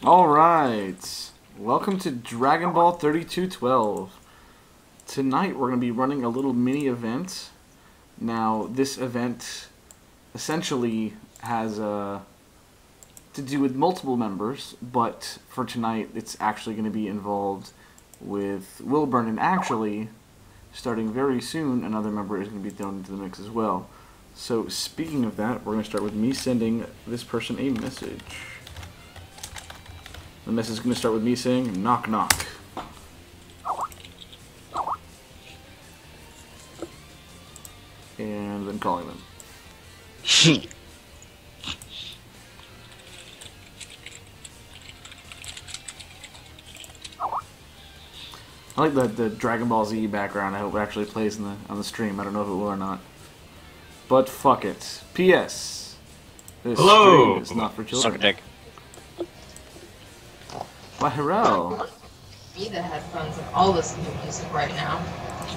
Alright, welcome to Dragon Ball 3212. Tonight we're going to be running a little mini event. Now, this event essentially has to do with multiple members, but for tonight it's actually going to be involved with Wilbourn, and actually, starting very soon, another member is going to be thrown into the mix as well. So, speaking of that, we're going to start with me sending this person a message. The message is going to start with me saying, knock knock. And then calling them. I like the Dragon Ball Z background. I hope it actually plays on the stream. I don't know if it will or not. But fuck it. P.S. This stream is not for children. Suck a dick. Why, hello. Me the headphones and I'll listen to music right now.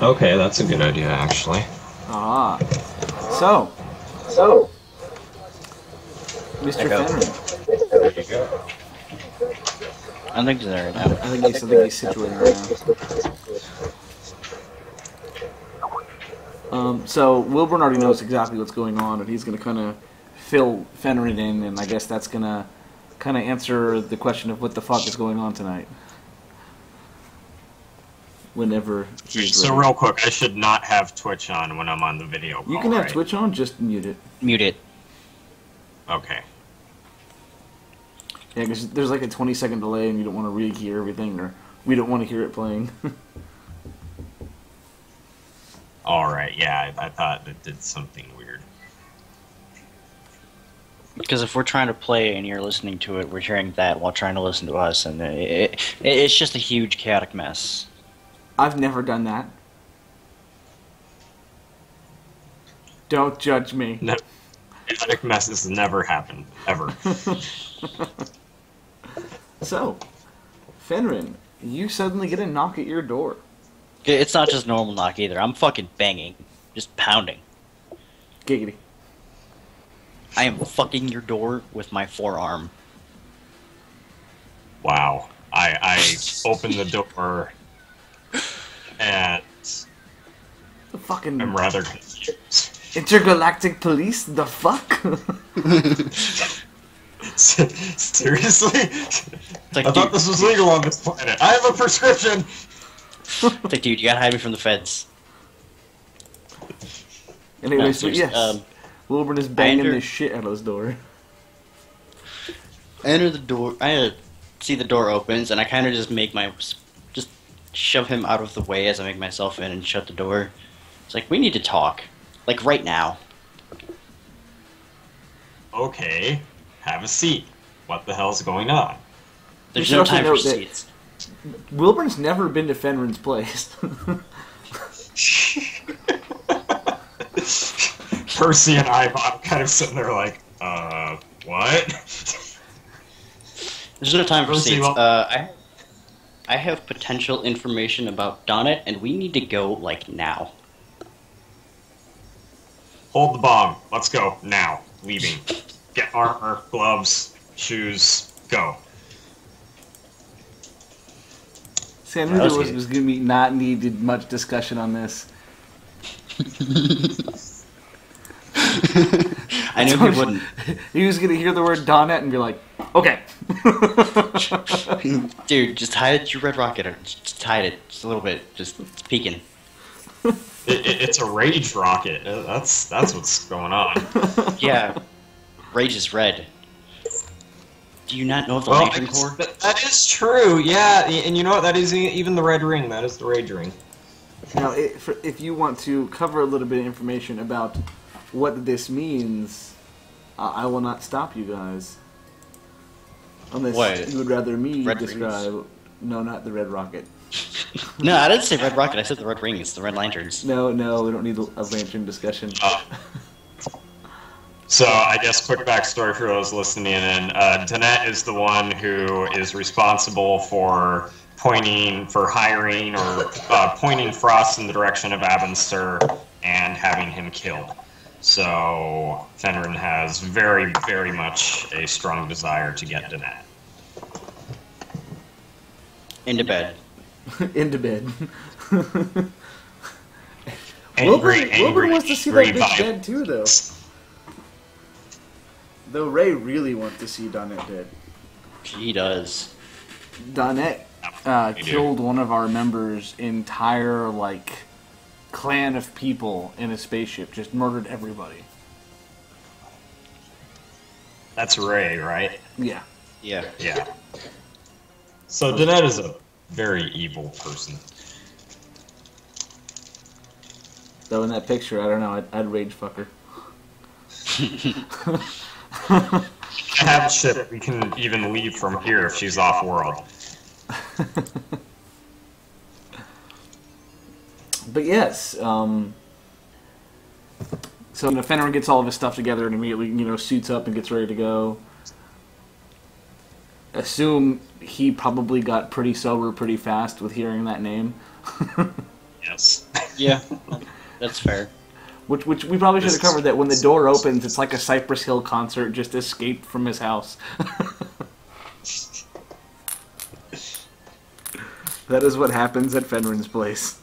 Okay, that's a good idea, actually. Ah. So, Mr. Fenrin. There you go. I think he's there right now. I think he's situated right now. So Wilbourn already knows exactly what's going on, and he's going to kind of fill Fenrin in, and I guess that's going to kind of answer the question of what the fuck is going on tonight. Whenever he's So ready. real quick, I should not have Twitch on when I'm on the video call, You can have right? Twitch on, just mute it. Mute it. Okay. Yeah, because there's like a 20-second delay, and you don't want to re-hear everything, or we don't want to hear it playing. Alright, yeah, I thought it did something weird. Because if we're trying to play and you're listening to it, we're hearing that while trying to listen to us, and it's just a huge chaotic mess. I've never done that. Don't judge me. No, chaotic messes never happen, ever. So, Fenrin, you suddenly get a knock at your door. It's not just normal knock either. I'm fucking banging. Just pounding. Giggity. I am fucking your door with my forearm. Wow. I opened the door, and The fucking I'm rather confused. intergalactic police? The fuck? Seriously? Like, I thought this was legal on this planet. I have a prescription! It's like, dude, you gotta hide me from the feds. Anyway, No, so seriously, yes, Wilbourn is banging enter- the shit out of his door. I enter the door. I see the door opens, and I kind of just just shove him out of the way as I make myself in and shut the door. It's like, we need to talk, like right now. Okay, have a seat. What the hell's going on? There's should no also time for note that- seats. Wilburn's never been to Fenrin's place. Percy and I, I'm kind of sitting there like, what? There's no time for Percy, seats. well- I have potential information about Donnet, and we need to go like now. Hold the bomb. Let's go. Now. Leaving. Get armor, gloves, shoes, go. See, I knew That there was was going to be not needed much discussion on this. I knew he wouldn't. He was going to hear the word Donnet and be like, okay. Dude, just hide your red rocket, or just hide it just a little bit. Just it's peeking. It's a rage rocket. That's what's going on. Yeah, rage is red. Do you not know of the Well, Lantern Corps? that is true. Yeah, and you know what? That is even the red ring. That is the rage ring. Now, if you want to cover a little bit of information about what this means, I will not stop you guys. Unless What? you would rather me Red describe... rings? No, not the red rocket. No, I didn't say red rocket. I said the red rings, the red lanterns. No, we don't need a lantern discussion. So I guess quick backstory for those listening in. Donnet is the one who is responsible for hiring or pointing Frost in the direction of Abensur and having him killed. So Fenrin has very, very much a strong desire to get Donnet. Into bed. Into bed. Angry, Wilbourn wants to see that angry bitch dead too, though. Though Ray really wants to see Donnet dead. He does. Donnet killed one of our members' entire, like, clan of people in a spaceship. Just murdered everybody. That's Ray, right? Yeah. Yeah. Yeah. So Donnet is a very evil person. Though in that picture, I don't know, I'd rage fuck her. Have a ship, we can even leave from here if she's off-world. But yes, so Fenrin gets all of his stuff together and immediately, suits up and gets ready to go. Assume he probably got pretty sober pretty fast with hearing that name. Yes. Yeah, that's fair. Which we probably should have covered that when the door opens, it's like a Cypress Hill concert just escaped from his house. That is what happens at Fenrin's place.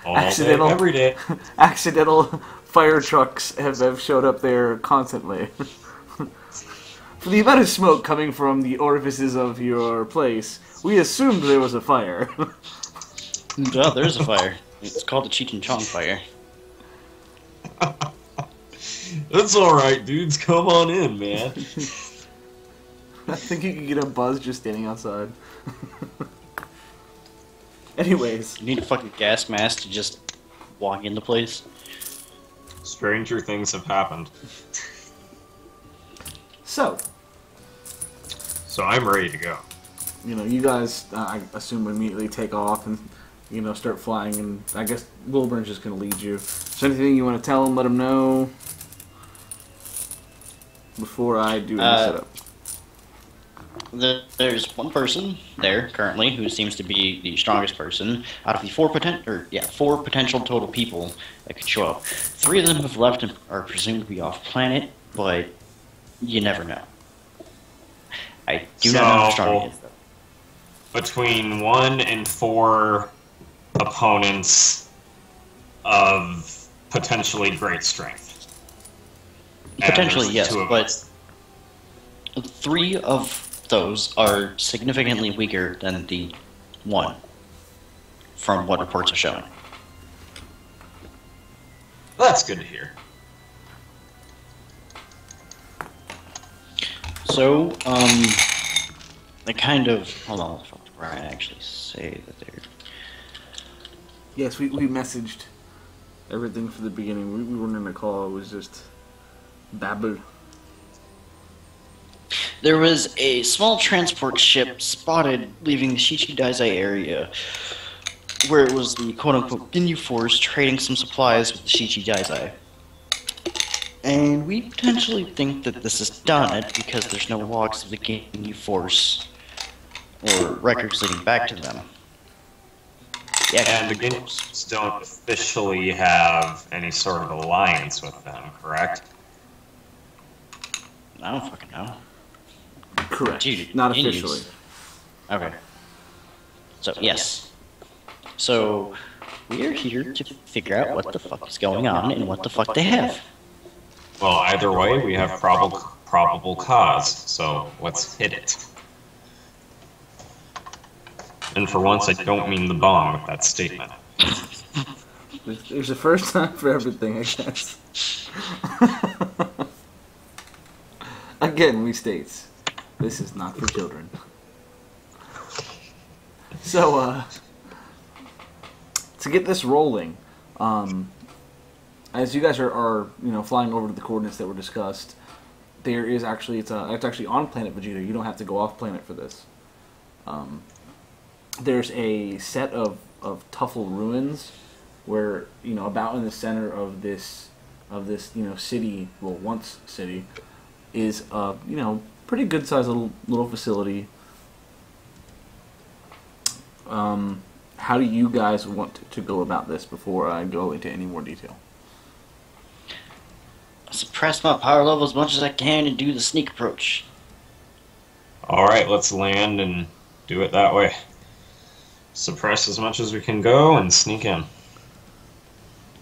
All day, every day. Accidental fire trucks have showed up there constantly. For the amount of smoke coming from the orifices of your place, we assumed there was a fire. Yeah, there's a fire. It's called the Cheech and Chong fire. That's alright, dudes. Come on in, man. I think you could get a buzz just standing outside. Anyways. You need a fucking gas mask to just walk into place. Stranger things have happened. So I'm ready to go. You guys, I assume, immediately take off and, start flying, and I guess Wilbourn's just going to lead you. Is there anything you want to tell him, let him know, before I do any setup? There's one person there currently who seems to be the strongest person out of the four potential total people that could show up. 3 of them have left and are presumed to be off planet, but you never know. I do not know how strong he is, though. Between 1 and 4 opponents of potentially great strength. Potentially, And yes, 2 of but us. 3 of those are significantly weaker than the 1, from what reports are showing. That's good to hear. So, I kind of... Hold on, where I actually say that they're... Yes, we messaged everything from the beginning. We weren't in a call, it was just babble. There was a small transport ship spotted leaving the Shichi Daizai area, where it was the quote-unquote Ginyu Force trading some supplies with the Shichi Daizai. And we potentially think that this is Donnet because there's no logs of the Ginyu Force or records leading back to them. And the Ginyus don't officially have any sort of alliance with them, correct? I don't fucking know. Correct. Dude, not Ginyus. officially. Okay. So, yes. So, we're here to figure out what the fuck is going on and what the fuck they have. Well, either way, we have probable cause, so let's hit it. And for once, I don't mean the bomb with that statement. There's a first time for everything, I guess. Again, we state, this is not for children. So, to get this rolling, as you guys are flying over to the coordinates that were discussed, there is actually it's actually on planet Vegeta. You don't have to go off planet for this. There's a set of Tuffle ruins where about in the center of this city, well, once city, is a pretty good sized little facility. How do you guys want to go about this before I go into any more detail? Suppress my power level as much as I can and do the sneak approach. Alright, let's land and do it that way. Suppress as much as we can go and sneak in.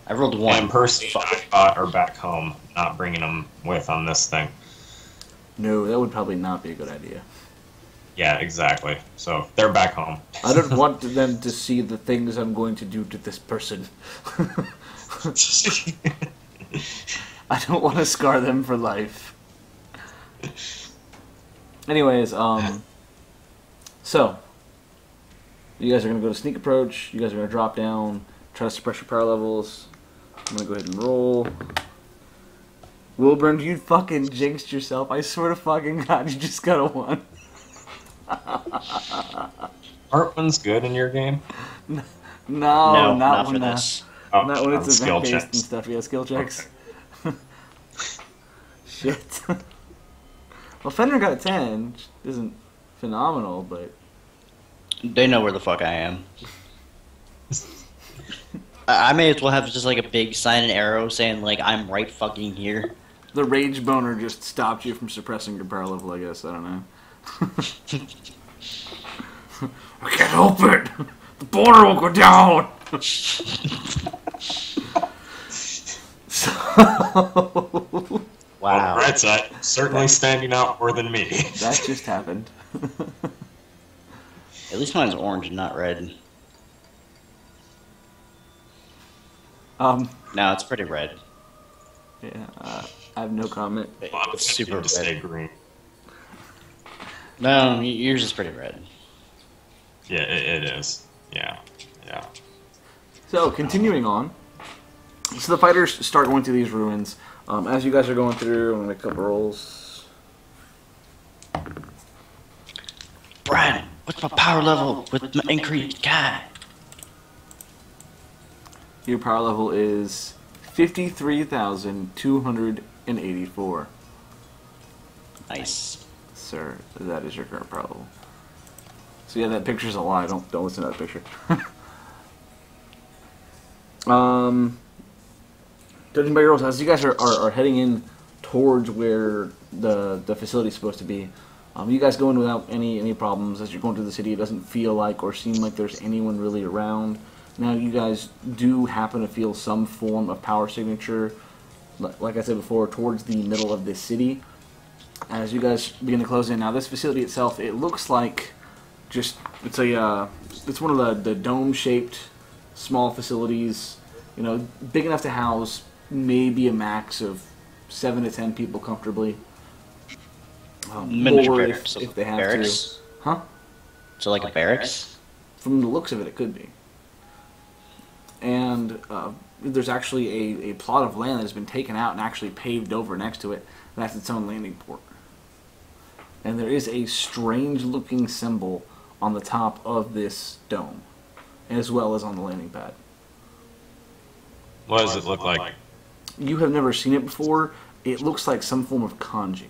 I rolled 1. And Percy and I are back home, not bringing them with on this thing. No, that would probably not be a good idea. Yeah, exactly. So they're back home. I don't want them to see the things I'm going to do to this person. I don't want to scar them for life. Anyways, so you guys are gonna go to sneak approach. You guys are gonna drop down, try to suppress your power levels. I'm gonna go ahead and roll. Wilbourn, you fucking jinxed yourself. I swear to fucking God, you just got a 1. Aren't ones good in your game? No, not when for this. not when it's skill event-based checks. and stuff. Yeah, skill checks. Okay. Shit. Well, Fenrir got a 10, which isn't phenomenal, but... They know where the fuck I am. I may as well have just like a big sign and arrow saying like I'm right fucking here. The rage boner just stopped you from suppressing your power level, I guess. I don't know. I can't help it! The border will go down! So... Wow. Well, right side, certainly standing out more than me. That just happened. At least mine's orange and not red. No, it's pretty red. Yeah, I have no comment. It's super to stay red. green. No, yours is pretty red. Yeah, it is. Yeah. So, continuing on. So the fighters start going through these ruins. As you guys are going through, I'm going to make a couple rolls. Brian, what's my power level with my increased guy? Your power level is 53,284. Nice. Sir, that is your current power level. So yeah, that picture's a lie. Don't listen to that picture. Judging by your rolls, as you guys are heading in towards where the facility's supposed to be, you guys go in without any problems. As you're going through the city, it doesn't feel like or seem like there's anyone really around. Now, you guys do happen to feel some form of power signature, like I said before, towards the middle of this city. As you guys begin to close in, now this facility itself, it looks like it's one of the dome-shaped small facilities, you know, big enough to house maybe a max of 7 to 10 people comfortably. Miniature Or barracks. if they have Barracks? to. Huh? So like a barracks? From the looks of it, it could be. And there's actually a plot of land that has been taken out and actually paved over next to it. And that's its own landing port. And there is a strange-looking symbol on the top of this dome, as well as on the landing pad. What does it look like? You have never seen it before. It looks like some form of kanji.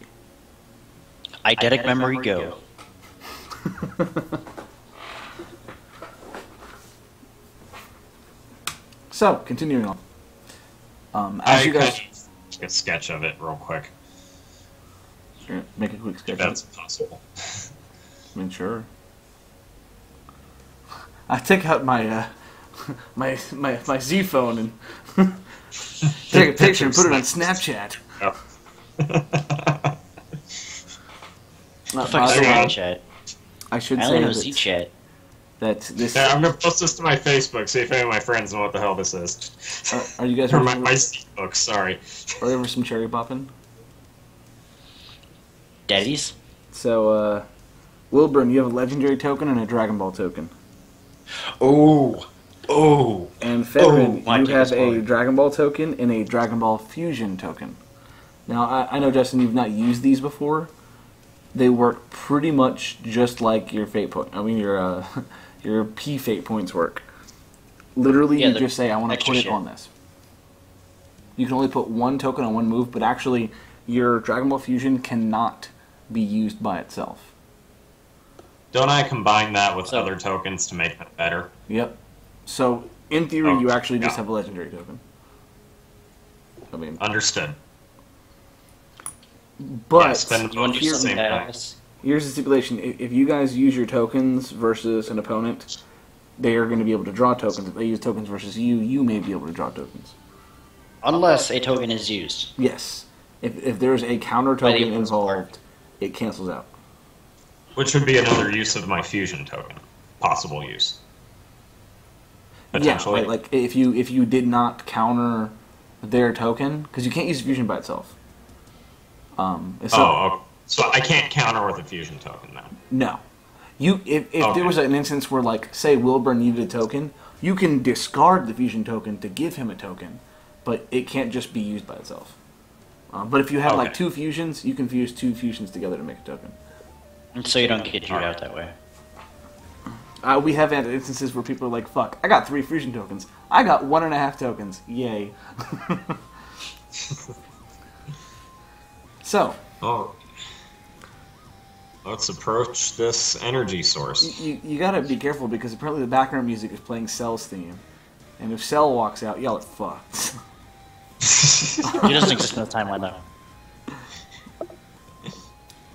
Eidetic memory go. So, continuing on. I As you guys... make a sketch of it real quick. Sure, make a quick sketch. If that's possible. I mean, sure. I take out my my Z phone and take a picture and put it on Snapchat. Oh. The fuck's Snapchat? I should I only say know Z-Chat. that this. Yeah, I'm gonna post this to my Facebook. See if any of my friends know what the hell this is. Are you guys Or ready my Facebook? Sorry. ready for some cherry popping? Daddies? So, Wilbourn, you have a legendary token and a Dragon Ball token. Oh! And Fenrin, my you have a goodness, Dragon Ball token and a Dragon Ball Fusion token. Now, I know, Justin, you've not used these before. They work pretty much just like your fate point. I mean, your P fate points work. Literally, Yeah, you just say, "I want to extra put it shit. on this." You can only put one token on one move, but actually, your Dragon Ball Fusion cannot be used by itself. Don't I combine that with So- other tokens to make them better? Yep. So, in theory, Oh, you actually just yeah. have a legendary token. I mean, Understood. but Yeah, spend You want to do both at the something same time. badass? Here's the stipulation. If you guys use your tokens versus an opponent, they are going to be able to draw tokens. If they use tokens versus you, you may be able to draw tokens. Unless a token is used. Yes. If there's a counter token involved, it cancels out. Which would be another use of my fusion token. Possible use. Potentially. Yeah, like if you did not counter their token, because you can't use fusion by itself. So I can't counter with a fusion token then? No. If there was an instance where, like, say Wilbourn needed a token, you can discard the fusion token to give him a token, but it can't just be used by itself. But if you have like 2 fusions, you can fuse 2 fusions together to make a token. And so you don't get drew out that way. We have had instances where people are like, fuck, I got 3 fusion tokens. I got 1.5 tokens. Yay. So. Let's approach this energy source. You gotta be careful because apparently the background music is playing Cell's theme. And if Cell walks out, y'all are fucked. He doesn't exist in the timeline though.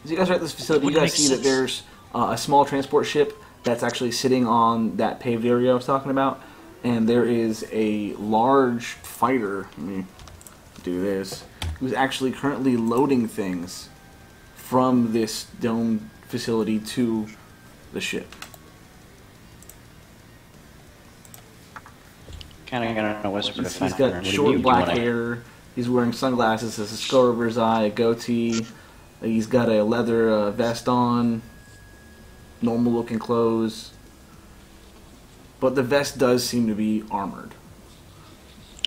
As you guys are at this facility, you guys see that there's a small transport ship that's actually sitting on that paved area I was talking about. And there is a large fighter, let me do this, who's actually currently loading things from this dome facility to the ship. Kind of gonna whisper to He's Fenrin. got short black hair. He's wearing sunglasses, has a skull over his eye, a goatee. He's got a leather vest on, normal looking clothes. But the vest does seem to be armored.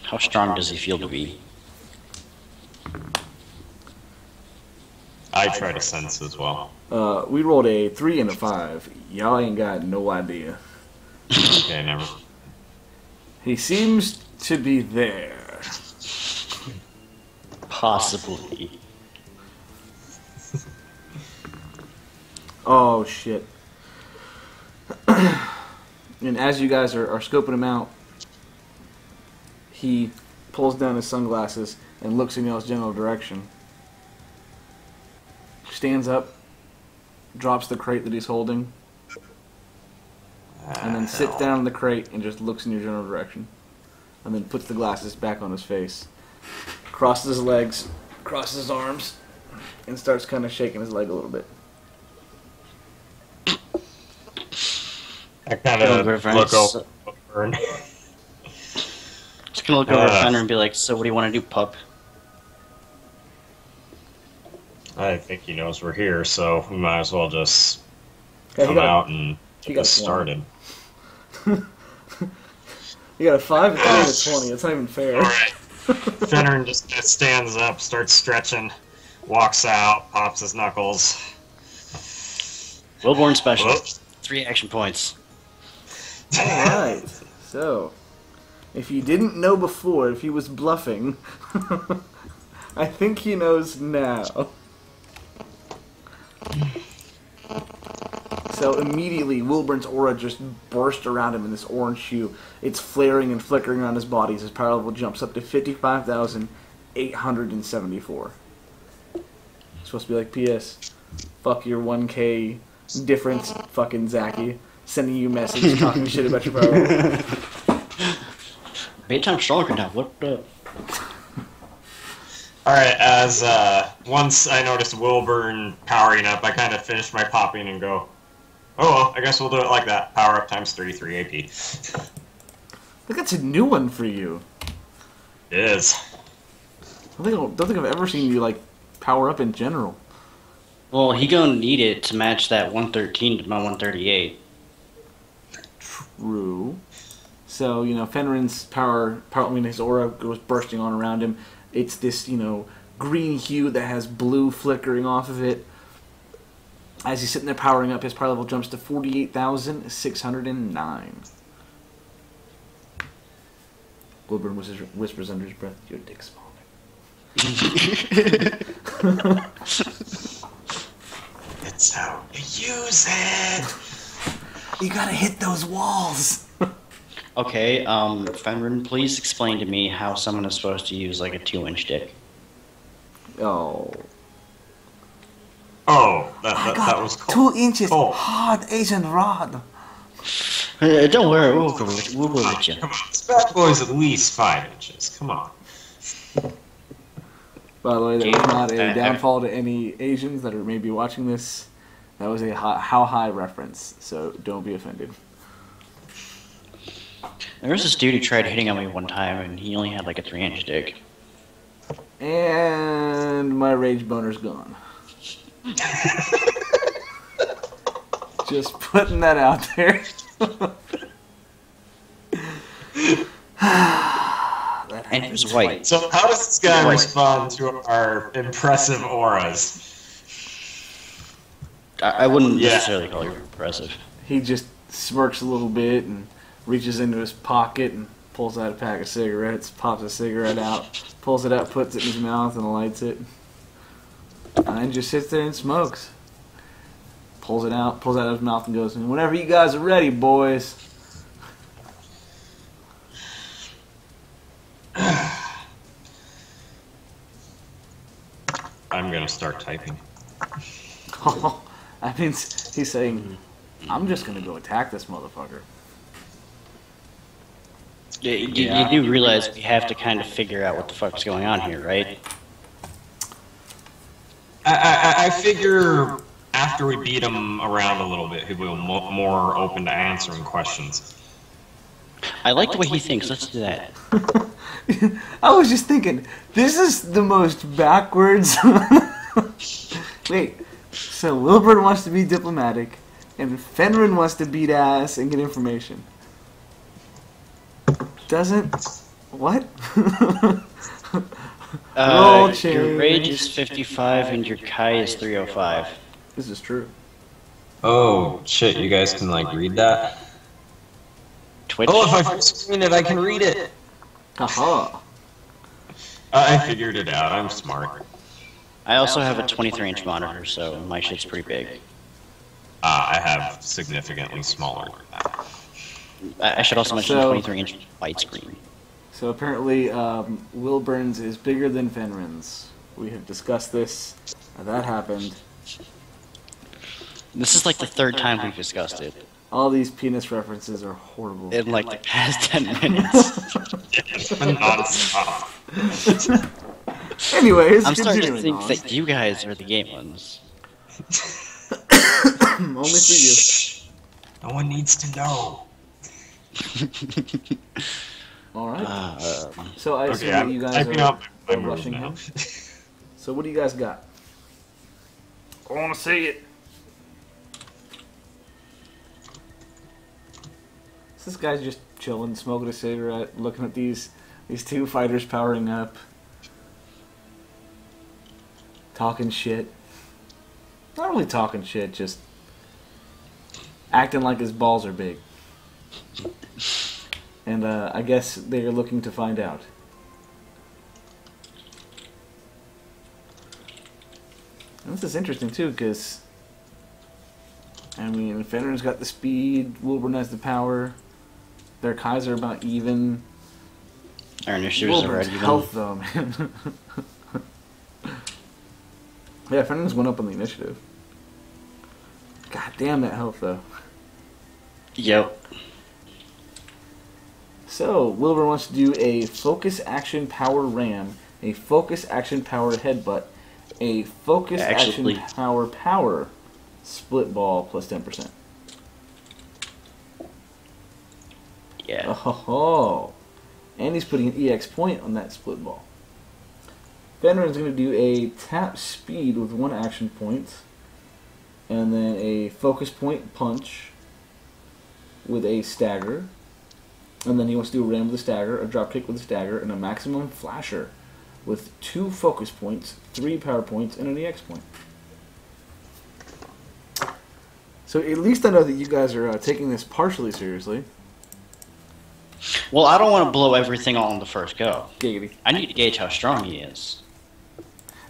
How strong does he feel to be? I try to sense as well. We rolled a 3 and a 5. Y'all ain't got no idea. Okay, never. He seems to be there. Possibly. Oh, shit. And as you guys are scoping him out, he pulls down his sunglasses and looks in y'all's general direction. Stands up, drops the crate that he's holding, and then sits down in the crate and just looks in your general direction. And then puts the glasses back on his face. Crosses his legs, crosses his arms, and starts kind of shaking his leg a little bit. I kind of look over. Just gonna look over at Fenrir and be like, so what do you want to do, pup? I think he knows we're here, so we might as well just come out and get this started. You got a 5, a 3, and a 20. That's not even fair. Alright. Fenrir just stands up, starts stretching, walks out, pops his knuckles. Wilbourn special. Whoops. 3 action points. Alright. So, if you didn't know before, if he was bluffing, I think he knows now. So immediately, Wilbourn's aura just burst around him in this orange hue. It's flaring and flickering around his body as his power level jumps up to 55,874. It's supposed to be like, P.S. Fuck your 1K difference, fucking Zachy. Sending you a message talking shit about your power level. Big time stronger now, what the... Alright, as once I noticed Wilbourn powering up, I kind of finished my popping and go, oh well, I guess we'll do it like that. Power up times 3 AP. Look, that's a new one for you. It is. I don't think I've ever seen you, like, power up in general. Well, he gonna need it to match that 113 to my 138. True. So, you know, Fenrin's his aura goes bursting on around him. It's this, you know, green hue that has blue flickering off of it. As he's sitting there powering up, his power level jumps to 48,609. Wilbourn whispers under his breath, your dick's small. It's how you use it. You gotta hit those walls. Okay, Fenrin, please explain to me how someone is supposed to use like a 2-inch dick. Oh. Oh, that was cold. 2 inches Cold. hard Asian rod. Don't worry, we'll go with you. Come on, this bad boy's at least 5 inches. Come on. By the way, that was not a downfall to any Asians that are maybe watching this. That was a how high reference, so don't be offended. There was this dude who tried hitting on me one time, and he only had like a 3-inch dick. And my rage boner's gone. Just putting that out there. And he was white. So how does this guy respond to our impressive auras? I wouldn't necessarily call you impressive. He just smirks a little bit and reaches into his pocket and pulls out a pack of cigarettes, pops a cigarette out, pulls it out, puts it in his mouth, and lights it. And just sits there and smokes. Pulls it out of his mouth and goes, "Whenever you guys are ready, boys." I'm gonna start typing. That means he's saying, "I'm just gonna go attack this motherfucker." You do realize we have to kind of figure out what the fuck's going on here, right? I figure after we beat him around a little bit, he'll be more open to answering questions. I like the way he thinks. Let's do that. I was just thinking, this is the most backwards. Wait, so Wilbourn wants to be diplomatic, and Fenrin wants to beat ass and get information. Doesn't what? Roll change. Your rage is 55 and your Kai is 305. This is true. Oh shit! You guys can like read that. Twitch. Oh, if I screen it, I can read it. Haha. I figured it out. I'm smart. I also have a 23-inch monitor, so my shit's pretty big. I have significantly smaller than that. I should also mention So- 23-inch widescreen. So apparently, Wilbourn's is bigger than Fenrin's. We have discussed this. That happened. This is like the 3rd time we've discussed it All these penis references are horrible. in like the past 10 minutes. Non-stop. Anyways, I'm starting to continuing think that you guys are the game ones. on. Only for you. No one needs to know. All right. So I assume Okay, that you guys typing are out my move rushing now. him. So what do you guys got? I want to see it. So this guy's just chilling, smoking a cigarette, looking at these two fighters powering up, talking shit. Not really talking shit, just acting like his balls are big. And I guess they are looking to find out. And this is interesting too, because I mean, Fenrir's got the speed, Wilbourn has the power. Their Kais are about even. Our initiatives are Wilbourn's already health, though, man. Yeah, Fenrir's went up on the initiative. God damn that health, though. Yep. So, Wilbourn wants to do a focus action power ram, a focus action power headbutt, a focus action power split ball plus 10%. Yeah. Oh, and he's putting an EX point on that split ball. Fenrir's going to do a tap speed with 1 action point, and then a focus point punch with a stagger. And then he wants to do a ram with a stagger, a drop kick with a stagger, and a maximum flasher with 2 focus points, 3 power points, and an EX point. So at least I know that you guys are taking this partially seriously. Well, I don't want to blow everything all in the first go. Giggity. I need to gauge how strong he is.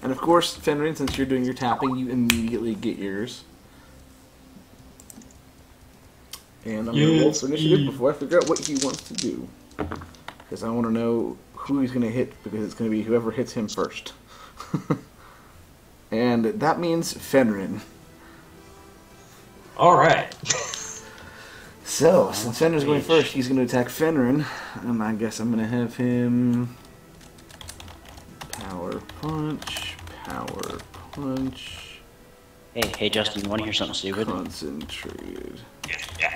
And of course, Fenrin, since you're doing your tapping, you immediately get yours. And I'm going to roll for initiative before I figure out what he wants to do. Because I want to know who he's going to hit, because it's going to be whoever hits him first. And that means Fenrin. Alright. So, since Fenrin's going first, he's going to attack Fenrin. And I guess I'm going to have him... Power punch. Power punch. Hey, Justin, you want to hear something stupid? Concentrated.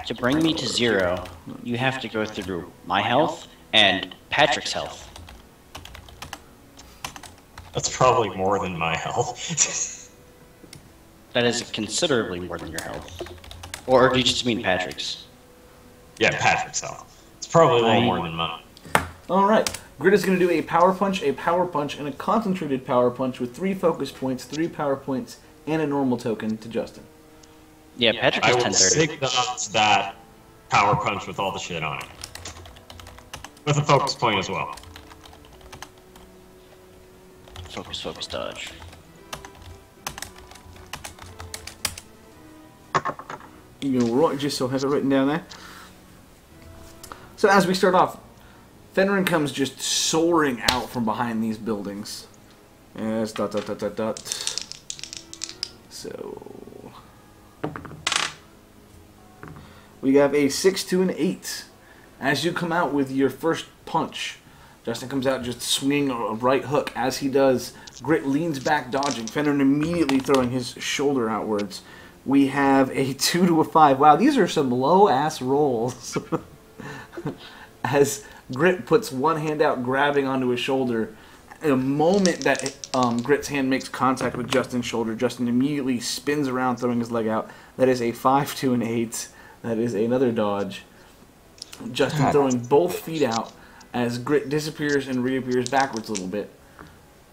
To bring me to 0, you have to go through my health and Patrick's health. That's probably more than my health. That is considerably more than your health. Or do you just mean Patrick's? Yeah, Patrick's health. It's probably a little more than mine. Alright, Grit is going to do a power punch, and a concentrated power punch with 3 focus points, 3 power points, and a normal token to Justin. Yeah, Patrick I is will 1030. signal that power punch with all the shit on it. With a focus point as well. Focus, dodge. You know, right, just so I have it written down there. So as we start off, Fenrin comes just soaring out from behind these buildings. Yes, ... So we have a 6 to an 8. As you come out with your first punch, Justin comes out just swinging a right hook. As he does, Grit leans back, dodging. Fenrin immediately throwing his shoulder outwards. We have a 2 to a 5. Wow, these are some low-ass rolls. As Grit puts one hand out, grabbing onto his shoulder. In a moment that Grit's hand makes contact with Justin's shoulder, Justin immediately spins around, throwing his leg out. That is a 5 to an 8. That is another dodge. Justin throwing both feet out as Grit disappears and reappears backwards a little bit.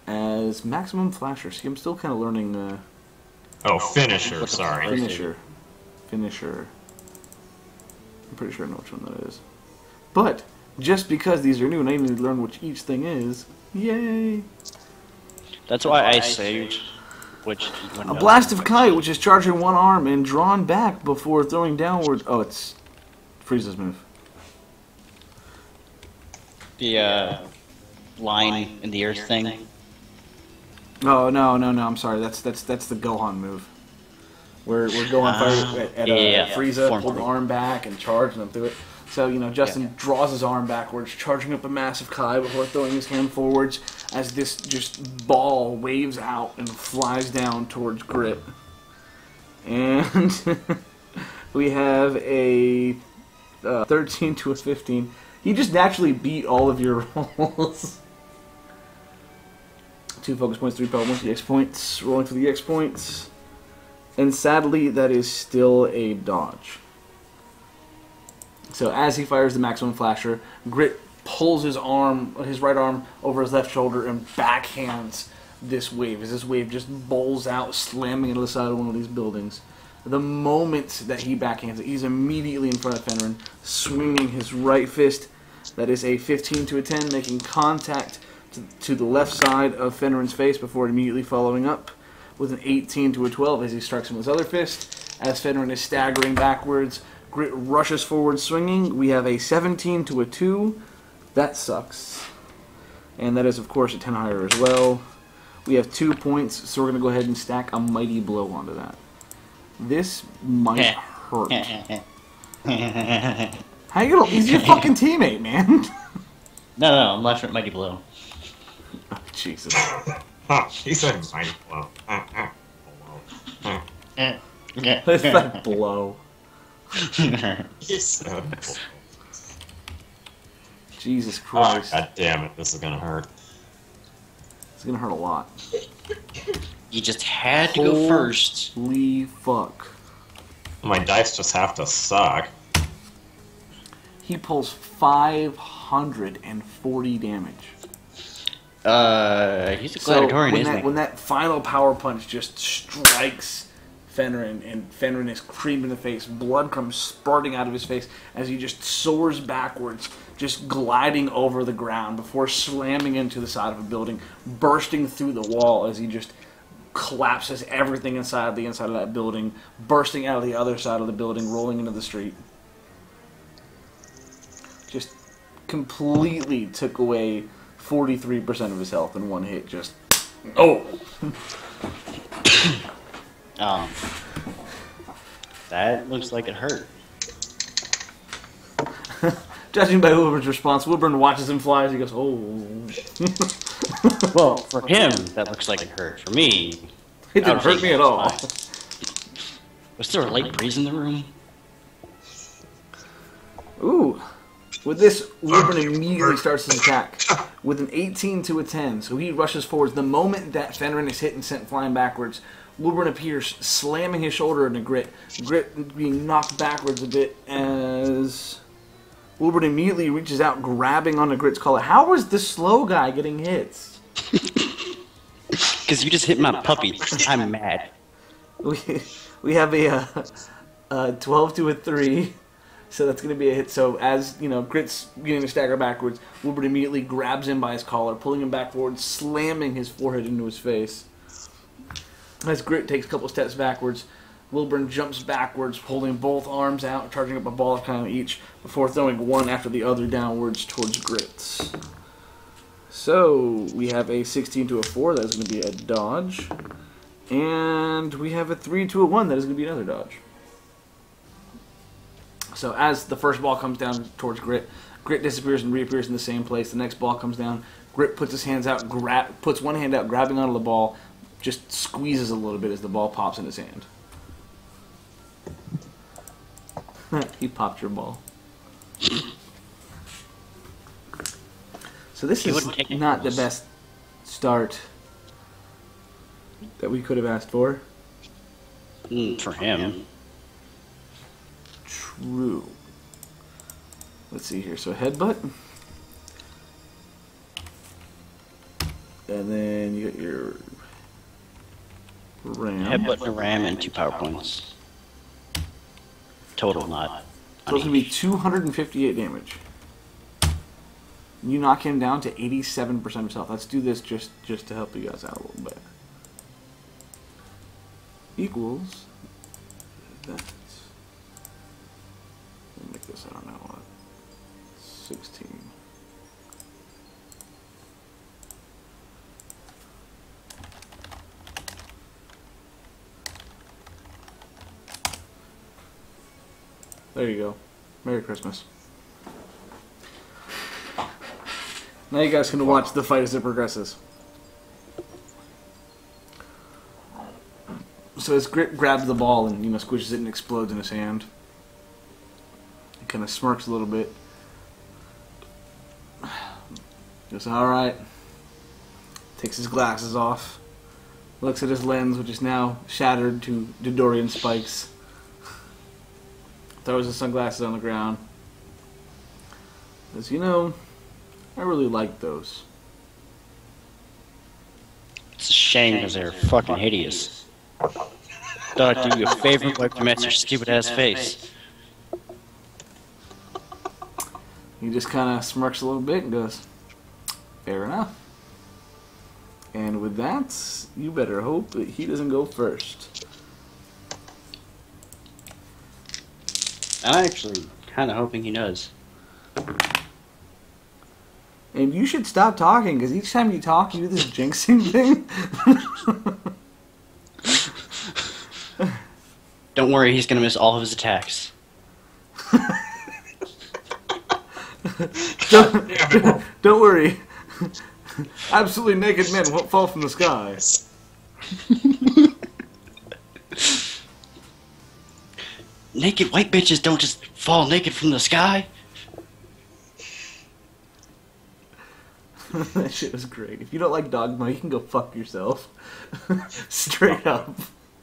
As Maximum Flasher. See, I'm still kind of learning... Oh, finisher, sorry. Finisher. I'm pretty sure I know which one that is. But, just because these are new and I need to learn which each thing is, yay! That's why I saved which... A Blast of Kite, which is charging one arm and drawn back before throwing downward... Oh, it's Frieza's move. The, line in the earth thing. Oh, no, I'm sorry. That's the Gohan move. Where Gohan fires at Frieza, pull the arm back and charge them through it. So, you know, Justin draws his arm backwards, charging up a massive Kai before throwing his hand forwards as this just ball waves out and flies down towards Grit. And we have a 13 to a 15. He just naturally beat all of your rolls. 2 focus points, 3 power points, the X points, rolling for the X points. And sadly, that is still a dodge. So as he fires the Maximum Flasher, Grit pulls his right arm over his left shoulder and backhands this wave. As this wave just bowls out, slamming into the side of one of these buildings. The moment that he backhands it, he's immediately in front of Fenrin, swinging his right fist. That is a 15 to a 10, making contact to the left side of Fenrin's face before immediately following up with an 18 to a 12 as he strikes him with his other fist. As Fenrin is staggering backwards, Grit rushes forward swinging. We have a 17 to a 2. That sucks. And that is, of course, a 10 higher as well. We have 2 points, so we're going to go ahead and stack a Mighty Blow onto that. This might hurt. How you gonna... He's your fucking teammate, man. No, I'm laughing at Mighty Blow. Oh, Jesus. He said Mighty Blow. It's that blow. He said Jesus Christ. God damn it, this is gonna hurt. It's gonna hurt a lot. You just had to go first. Holy fuck. My dice just have to suck. He pulls 540 damage. He's a gladiatorian, isn't he? When that final power punch just strikes Fenrin, and Fenrin is creamed in the face, blood comes spurting out of his face as he just soars backwards, just gliding over the ground before slamming into the side of a building, bursting through the wall as he just collapses everything inside the inside of that building, bursting out of the other side of the building, rolling into the street. Just completely took away 43% of his health in one hit. Just That looks like it hurt. Judging by Wilbourn's response, Wilbourn watches him fly as he goes, oh. Well, for him, that looks like it hurt. For me, It didn't hurt me at all. Was there a light breeze in the room? Ooh. With this, Wilbourn immediately starts his attack with an 18 to a 10. So he rushes forwards. The moment that Fenrin is hit and sent flying backwards, Wilbourn appears, slamming his shoulder into Grit. Grit being knocked backwards a bit as Wilbourn immediately reaches out, grabbing onto Grit's collar. How is the slow guy getting hits? Because you just hit my puppy. I'm mad. We have a 12 to a 3. So that's going to be a hit. So as, you know, Grit's beginning to stagger backwards, Wilbourn immediately grabs him by his collar, pulling him back forward, slamming his forehead into his face. As Grit takes a couple steps backwards, Wilbourn jumps backwards, holding both arms out, charging up a ball of kind each, before throwing one after the other downwards towards Grit. So we have a 16 to a 4. That is going to be a dodge. And we have a 3 to a 1. That is going to be another dodge. So as the first ball comes down towards Grit, Grit disappears and reappears in the same place. The next ball comes down. Grit puts his hands out, puts one hand out, grabbing onto the ball, just squeezes a little bit as the ball pops in his hand. He popped your ball. So this is not the best start that we could have asked for. For him. True. Let's see here. So headbutt. And then you get your ram. Headbutt and a ram and 2 power points. Total, not. So it's going to be 258 damage. You knock him down to 87% of his health. Let's do this just to help you guys out a little bit. Equals that. Let me make this, I don't know what. 16. There you go. Merry Christmas. Now you guys can watch the fight as it progresses. So as Grit grabs the ball and, you know, squishes it and explodes in his hand, he kind of smirks a little bit. Goes, alright. Takes his glasses off. Looks at his lens, which is now shattered to Dodorian spikes. Throws his sunglasses on the ground. Says, you know, I really like those. It's a shame because they're fucking hideous. Thought I'd do you a favor and wipe them at your stupid ass face. He just kind of smirks a little bit and goes, fair enough. And with that, you better hope that he doesn't go first. I'm actually kind of hoping he does. And you should stop talking, because each time you talk, you do this jinxing thing. Don't worry, he's going to miss all of his attacks. Don't worry. Absolutely naked men won't fall from the sky. Naked white bitches don't just fall naked from the sky. That shit was great. If you don't like Dogma, you can go fuck yourself. Straight up.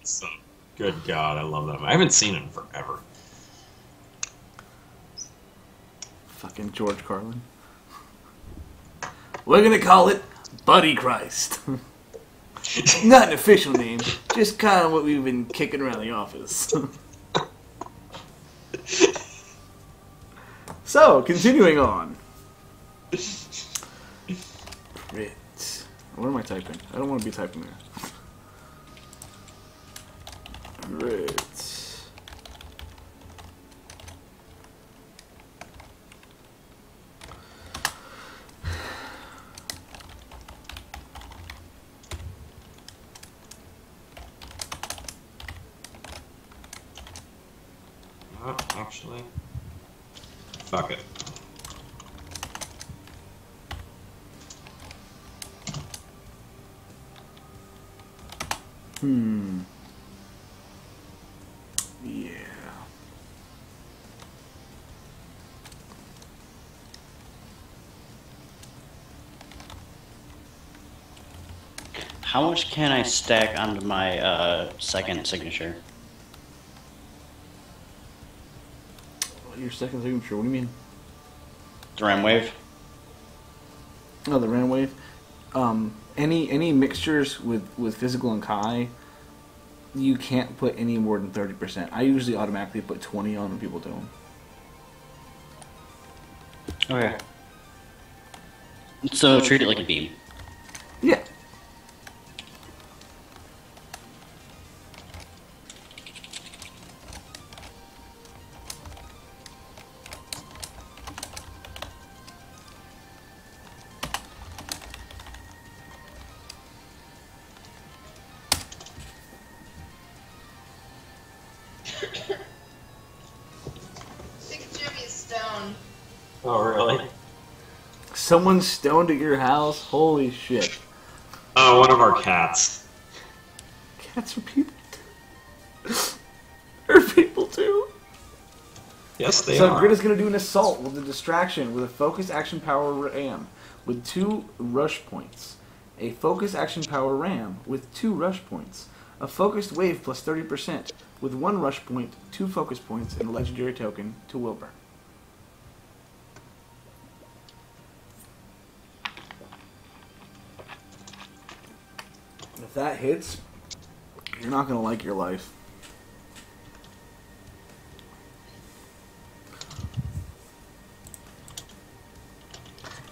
So, good God, I love that. I haven't seen him forever. Fucking George Carlin. We're gonna call it Buddy Christ. Not an official name, just kind of what we've been kicking around the office. So, continuing on. Grit. What am I typing? I don't want to be typing there. Grit. Actually, fuck it. Yeah. How much can I stack onto my second signature? Your second signature, what do you mean? The Ram Wave? Oh, the Ram Wave. Any mixtures with physical and Kai, you can't put any more than 30%. I usually automatically put 20 on when people do them. Okay. So treat it like a beam. Yeah. Think Jimmy's stoned. Oh, really? Someone stoned at your house? Holy shit. Oh, one of our cats. Cats are people too. Are people too? Yes, they So are. Grid is going to do an assault with a distraction with a focus action power ram with 2 rush points. A focus action power ram with 2 rush points. A focused wave plus 30% with 1 rush point, 2 focus points, and a legendary token to Wilbourn. If that hits, you're not going to like your life.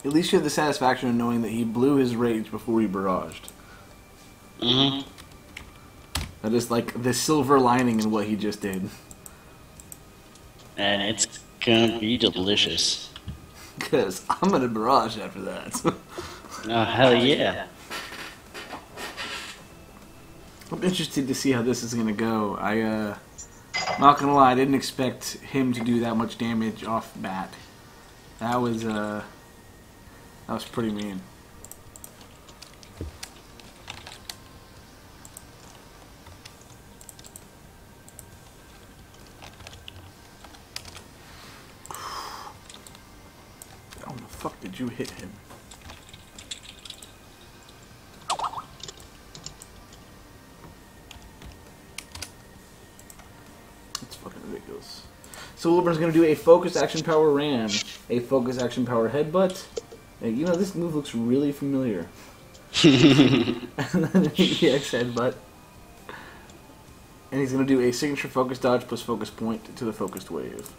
At least you have the satisfaction of knowing that he blew his rage before he barraged. Mm-hmm. That is like the silver lining in what he just did. And it's gonna be delicious. Because I'm going to barrage after that. Oh, hell yeah. I'm interested to see how this is going to go. I'm not going to lie, I didn't expect him to do that much damage off bat. That was pretty mean. How the fuck did you hit him? That's fucking ridiculous. So Wilbourn's going to do a focus action power ram, a focus action power headbutt. Hey, you know, this move looks really familiar. And then an EX headbutt. And he's going to do a signature focus dodge plus focus point to the focused wave.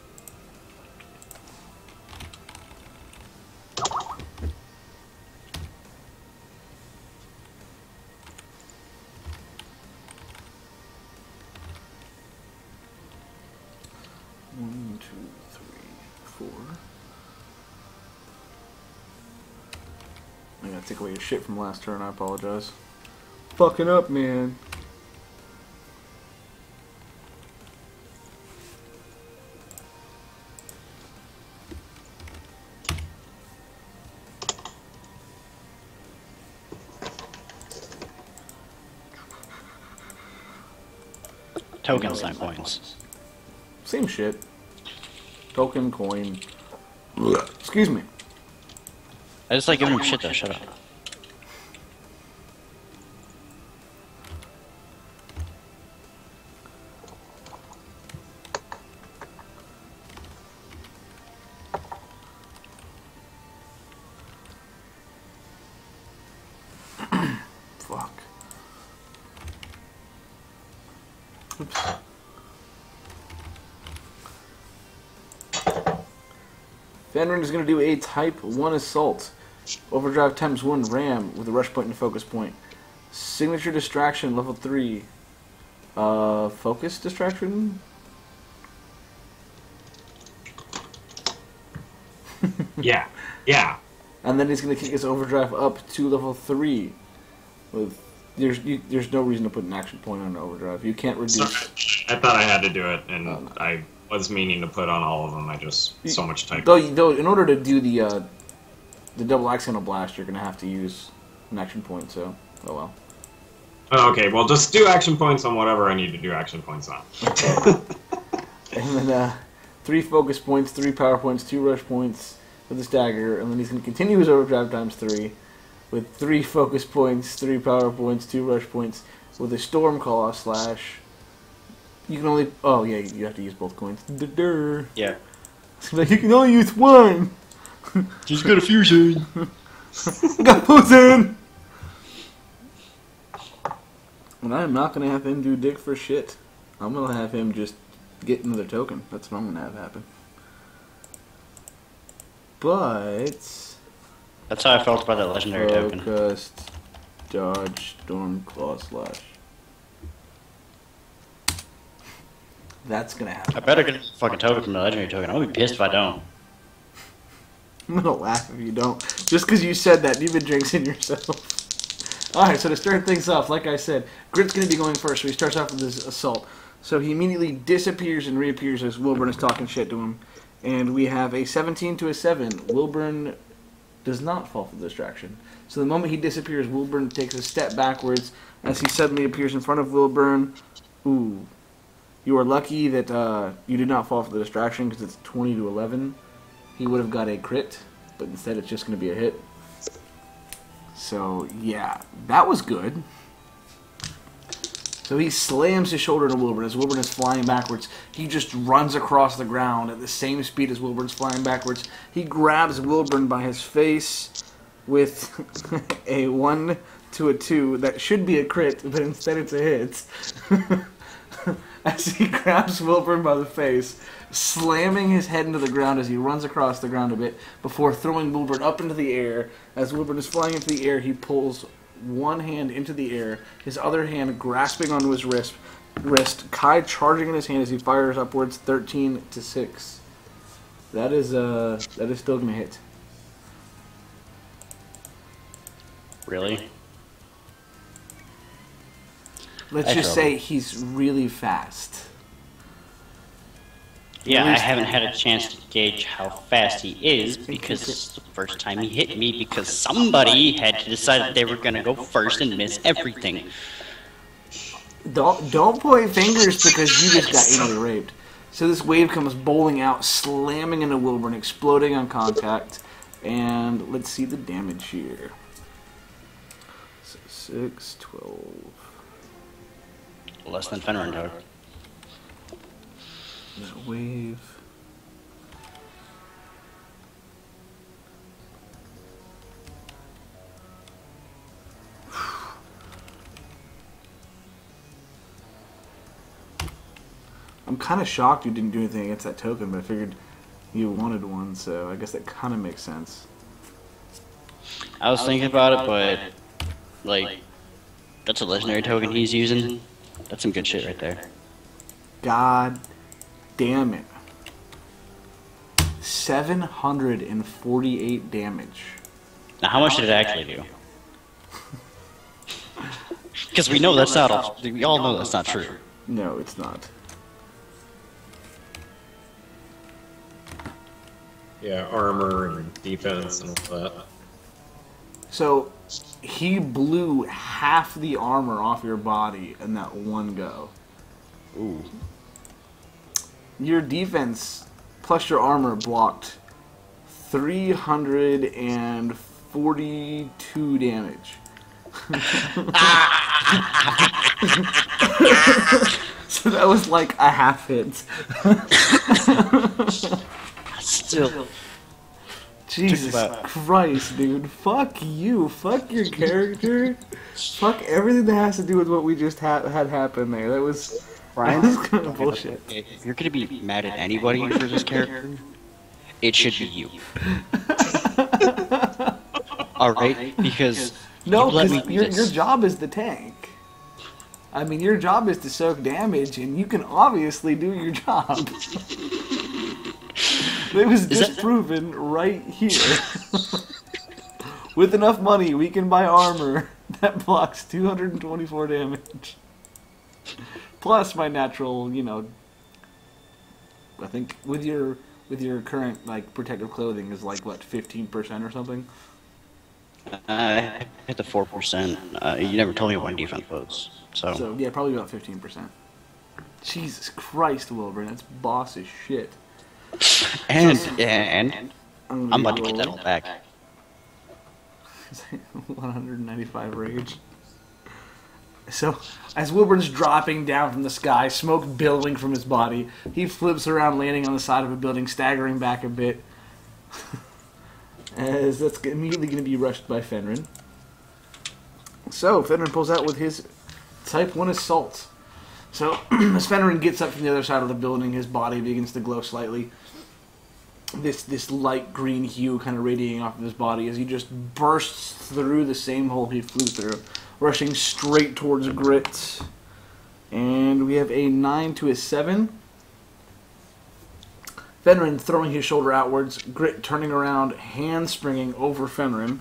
One, two, three, four. I gotta take away your shit from last turn, I apologize. Fucking up, man. Tokens, not coins. Same shit. Token, coin. Excuse me. I just like giving him shit though, shut up. Fuck. Oops. Fenrin is going to do a Type 1 Assault. Overdrive times 1 Ram with a rush point and a focus point. Signature Distraction, level 3. Focus Distraction? Yeah, yeah. And then he's going to kick his Overdrive up to level 3. With There's no reason to put an action point on an Overdrive. You can't reduce... Sorry, I thought I had to do it, and I was meaning to put on all of them. I just so much type. Though, in order to do the double accidental blast, you're gonna have to use an action point. So, oh well. Oh, okay, well, just do action points on whatever I need to do action points on. And then 3 focus points, 3 power points, 2 rush points with the stagger, and then he's gonna continue his overdrive times 3 with 3 focus points, 3 power points, 2 rush points with a storm claw slash. You can only. Oh yeah, you have to use both coins. Yeah. Like, you can only use one. He's got a fusion. Got fusion. And I'm not gonna have him do dick for shit. I'm gonna have him just get another token. That's what I'm gonna have happen. But That's how I felt about that legendary token. Focused, dodge, storm, claw, slash. That's gonna happen. I better get a fucking token from the legendary token. I'll be pissed if I don't. I'm gonna laugh if you don't. Just because you said that, you've been jinxing yourself. Alright, so to start things off, like I said, Grit's gonna be going first, so he starts off with his assault. So he immediately disappears and reappears as Wilbourn is talking shit to him. And we have a 17 to a 7. Wilbourn does not fall for the distraction. So the moment he disappears, Wilbourn takes a step backwards as he suddenly appears in front of Wilbourn. Ooh. You are lucky that you did not fall for the distraction because it's 20 to 11. He would have got a crit, but instead it's just going to be a hit. So, yeah, that was good. So he slams his shoulder into Wilbourn. As Wilbourn is flying backwards, he just runs across the ground at the same speed as Wilbourn's flying backwards. He grabs Wilbourn by his face with a 1 to a 2. That should be a crit, but instead it's a hit. As he grabs Wilbourn by the face, slamming his head into the ground as he runs across the ground a bit before throwing Wilbourn up into the air. As Wilbourn is flying into the air, he pulls one hand into the air, his other hand grasping onto his wrist, Kai charging in his hand as he fires upwards 13 to 6. That is still going to hit. Really? Let's just say he's really fast. Yeah, I haven't had a chance to gauge how fast he is because it's the first time he hit me because somebody had to decide that they were going to go first and miss everything. Don't point fingers because you just got anally raped. So this wave comes bowling out, slamming into Wilbourn, exploding on contact. And let's see the damage here. So 6, 12... Less than Fenrin took. That wave. I'm kind of shocked you didn't do anything against that token, but I figured you wanted one, so I guess that kind of makes sense. I was thinking about it, but like, that's a legendary token he's using. That's some good shit right there. God damn it. 748 damage. Now, how much did it actually do? Because we know that's not all. We all know that's not true. No, it's not. Yeah, armor and defense and all that. So, he blew half the armor off your body in that one go. Ooh. Your defense plus your armor blocked 342 damage. So that was like a half hit. Still. Jesus Christ, dude. Fuck you. Fuck your character. Fuck everything that has to do with what we just had happen there. That was Brian, that was kind of bullshit. If you're gonna be mad at anybody for this character, it should be you. Alright? Because no, because your job is the tank. I mean, your job is to soak damage, and you can obviously do your job. It was disproven right here. With enough money, we can buy armor that blocks 224 damage. Plus my natural, I think with your current like protective clothing is like what 15% or something. I hit the 4%. You never told me what my defense was, So yeah, probably about 15%. Jesus Christ, Wilbourn, that's boss as shit. And I'm about to get that all back. 195 rage. So, as Wilbourn's dropping down from the sky, smoke billowing from his body, he flips around, landing on the side of a building, staggering back a bit. As that's immediately going to be rushed by Fenrin. So, Fenrin pulls out with his Type 1 Assault. So, as Fenrin gets up from the other side of the building, his body begins to glow slightly. This light green hue kind of radiating off of his body as he just bursts through the same hole he flew through, rushing straight towards Grit. And we have a 9 to a 7. Fenrin throwing his shoulder outwards, Grit turning around, handspringing over Fenrin.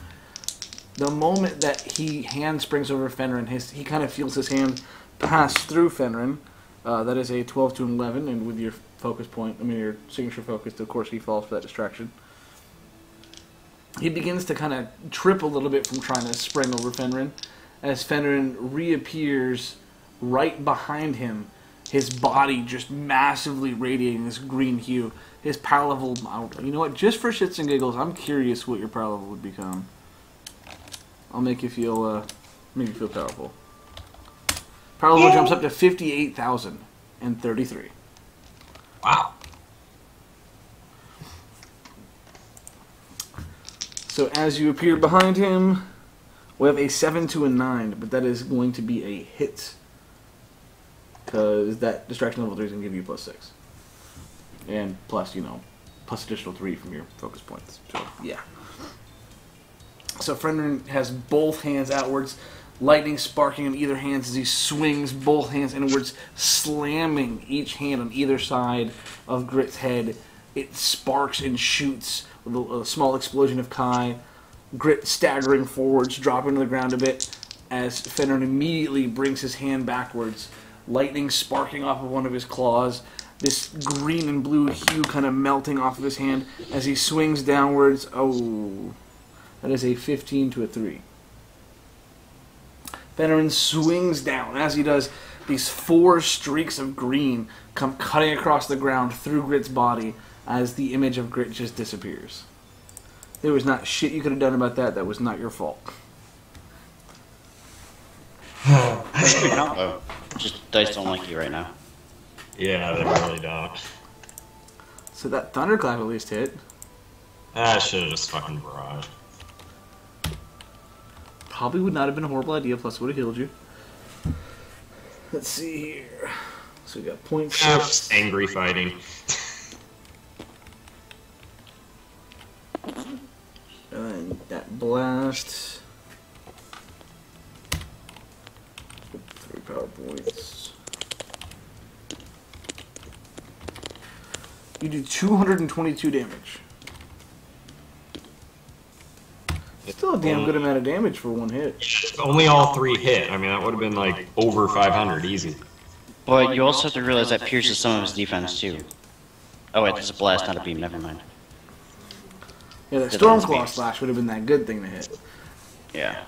The moment that he handsprings over Fenrin, he kind of feels his hand pass through Fenrin. That is a 12 to 11, and with your focus point, your signature focus, of course he falls for that distraction. He begins to kind of trip a little bit from trying to spring over Fenrin, as Fenrin reappears right behind him, his body just massively radiating this green hue. His power level, you know what, just for shits and giggles, I'm curious what your power level would become. I'll make you feel powerful. Power level jumps up to 58,033. Wow. So as you appear behind him, we have a 7 to a 9, but that is going to be a hit. Because that distraction level 3 is going to give you +6. And plus, plus additional 3 from your focus points. So, yeah. So Fenrin has both hands outwards, lightning sparking on either hand as he swings both hands inwards, slamming each hand on either side of Grit's head. It sparks and shoots with a small explosion of Kai. Grit staggering forwards, dropping to the ground a bit, as Fenrin immediately brings his hand backwards, lightning sparking off of one of his claws, this green and blue hue kind of melting off of his hand as he swings downwards. Oh, that is a 15 to a 3. Fenrin swings down. As he does, these 4 streaks of green come cutting across the ground through Grit's body as the image of Grit just disappears. There was not shit you could have done about that. That was not your fault. Just dice don't like you right now. Yeah, they really don't. So that thunderclap at least hit. I should have just fucking barraged. Probably would not have been a horrible idea, plus would have healed you. Let's see here. So we got point 6. Just angry fighting. And that blast. 3 power points. You do 222 damage. Still a damn good amount of damage for one hit. Only all 3 hit. I mean, that would have been like over 500 easy. But you also have to realize that pierces some of his defense too. Oh wait, that's a blast, not a beam. Never mind. Yeah, that Stormclaw slash would have been that good thing to hit. Yeah.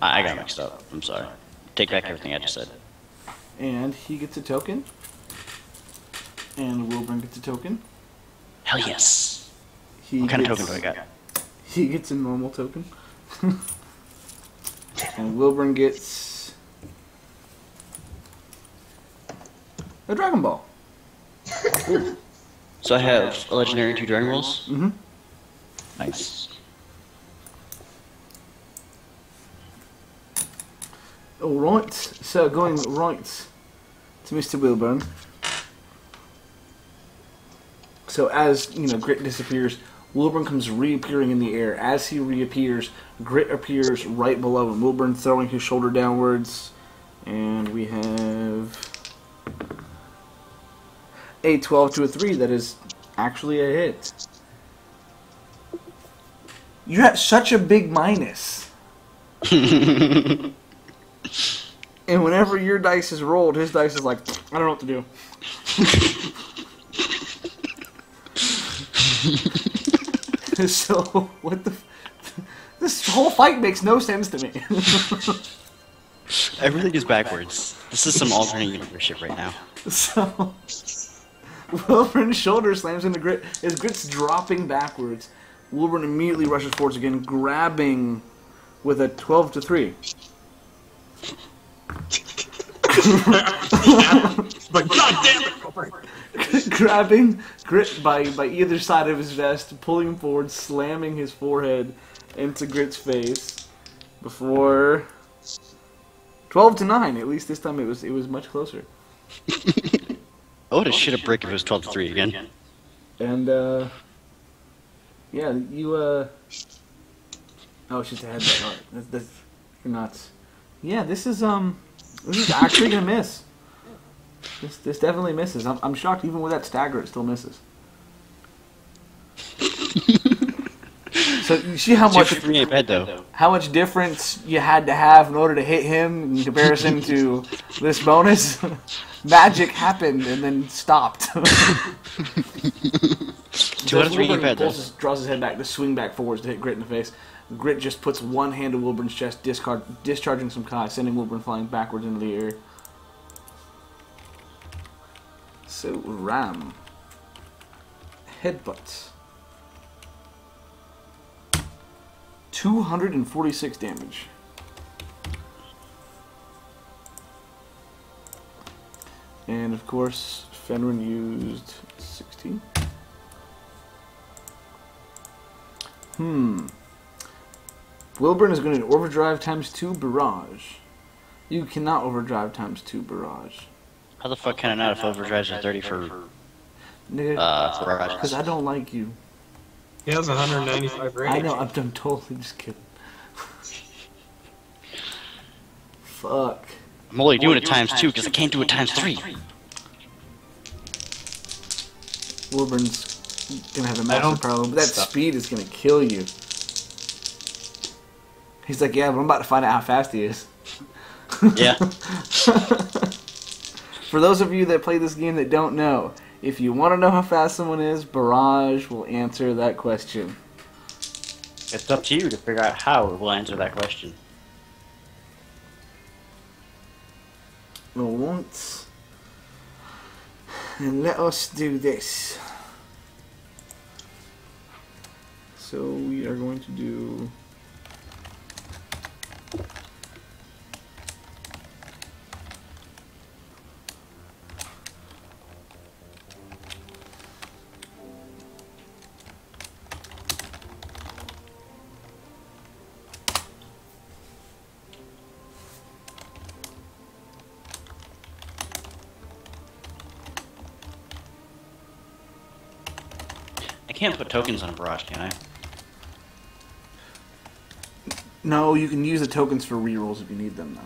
I got mixed up. I'm sorry. Take back everything I just said. And he gets a token. And Wilbourn gets a token. Hell yes. What kind of token do I got? He gets a normal token. And Wilbourn gets a Dragon Ball. So I have a legendary and 2 Dragon Balls? Mm-hmm. Nice. Alright, so going right to Mr. Wilbourn. So as, Grit disappears, Wilbourn comes reappearing in the air. As he reappears, Grit appears right below him. Wilbourn throwing his shoulder downwards. And we have a 12 to a 3. That is actually a hit. You have such a big minus. And whenever your dice is rolled, his dice is like, I don't know what to do. So, what the... This whole fight makes no sense to me. Everything is backwards. This is some alternate universe shit right now. So, Wilbourn's shoulder slams into Grit. His Grit's dropping backwards. Wilbourn immediately rushes forwards again, grabbing with a 12-3. But goddamn it, Wilbourn! Grabbing Grit by either side of his vest, pulling him forward, slamming his forehead into Grit's face before 12-9. At least this time it was much closer. I would have shit a brick if it was 12-3 again. And yeah, you oh, she's a headbutt. That's you're nuts. Yeah, this is actually gonna miss. This definitely misses. I'm shocked even with that stagger it still misses. So you see how much how much difference you had to have in order to hit him in comparison to this bonus? Magic happened and then stopped. 2 out of 3 pad though. Draws his head back to swing back forwards to hit Grit in the face. Grit just puts one hand to Wilbourn's chest, discharging some Kai, sending Wilbourn flying backwards into the air. So Ram headbutts. 246 damage. And of course, Fenrin used 16. Wilbourn is going to overdrive times 2 barrage. You cannot overdrive times 2 barrage. How the fuck can I not if overdrives are 30 for barrage? Because I don't like you. He has 195 range. I know, I'm totally just kidding. Fuck. I'm only doing it times 2 because I can't do it times 3. Wilbourn's gonna have a massive problem, but that speed is gonna kill you. He's like, yeah, but I'm about to find out how fast he is. Yeah. For those of you that play this game that don't know, if you want to know how fast someone is, Barrage will answer that question. It's up to you to figure out how it will answer that question. Well, once, and let us do this. So we are going to do... I can't put tokens on a barrage, can I? No, you can use the tokens for rerolls if you need them,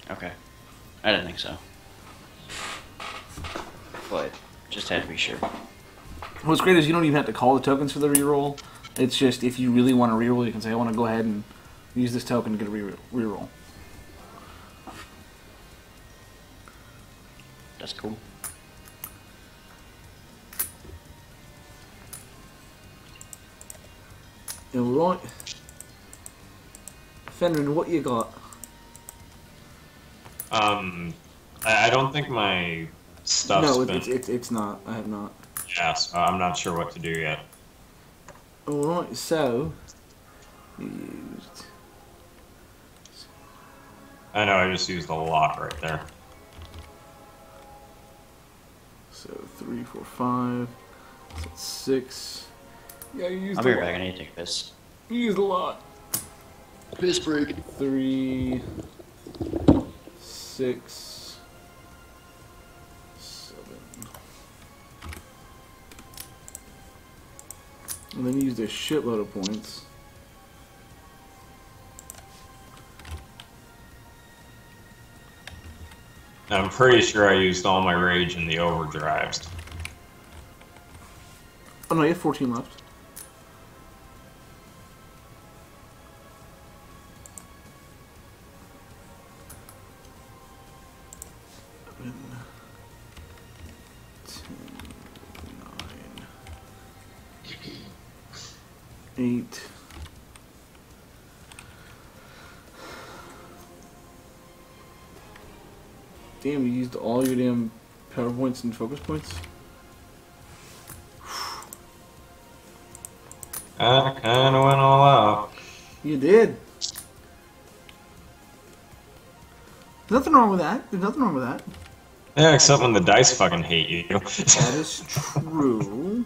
though. Okay. I didn't think so. But just had to be sure. What's great is you don't even have to call the tokens for the reroll. It's just if you really want to reroll, you can say, I want to go ahead and use this token to get a reroll. That's cool. Alright. Fenrin, what you got? I don't think my stuff's No, been... it's not. I have not. Yeah, so I'm not sure what to do yet. Alright, so... Used... I know, I just used a lot right there. So 3, 4, 5... So that's 6... Yeah, you used I'll be right back, I need to take a piss. You used a lot. Piss break. 3... 6... 7... And then you used a shitload of points. I'm pretty sure I used all my rage in the overdrives. Oh no, you have 14 left. 8. Damn, you used all your damn power points and focus points? I kinda went all out. You did. There's nothing wrong with that. There's nothing wrong with that. Yeah, except when the dice fucking hate you. That is true.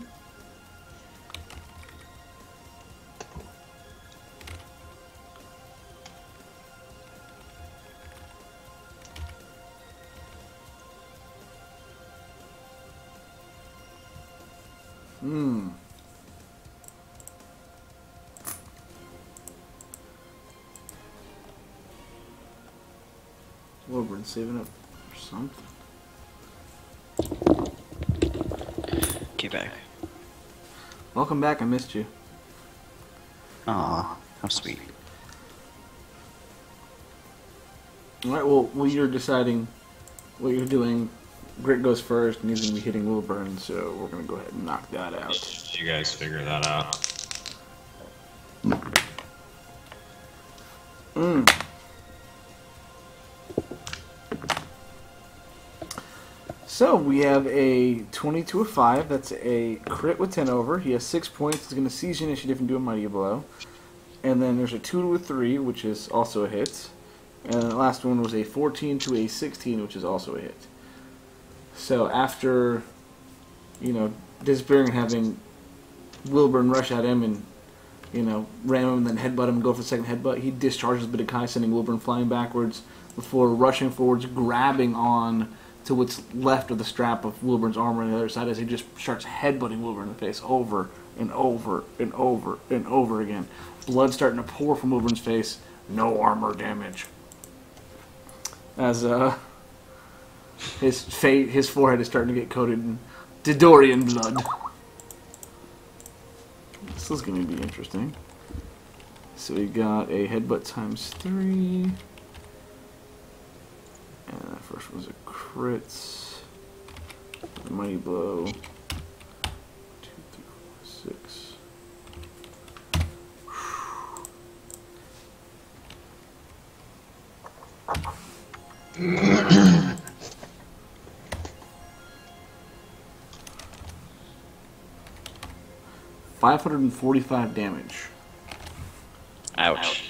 Wilbourn saving up for something. Get back. Welcome back, I missed you. Aw, how sweet. Alright, well, when you're deciding what you're doing, Grit goes first, and he's going to be hitting Wilbourn, so we're going to go ahead and knock that out. You guys figure that out. So, we have a 20 to a 5. That's a crit with 10 over. He has 6 points. He's going to seize initiative and do a mighty blow. And then there's a 2 to a 3, which is also a hit. And the last one was a 14 to a 16, which is also a hit. So, after, you know, disappearing and having Wilbourn rush at him and, you know, ram him and then headbutt him and go for the second headbutt, he discharges Bidakai, sending Wilbourn flying backwards before rushing forwards, grabbing on to what's left of the strap of Wilbourn's armor on the other side as he just starts headbutting Wilbourn in the face over and over and over and over again. Blood starting to pour from Wilbourn's face. No armor damage. As his forehead is starting to get coated in Dodorian blood. This is going to be interesting. So we got a headbutt times 3. And that first was a crit. A mighty blow. 2, 3, 4, 6. 545 damage. Ouch.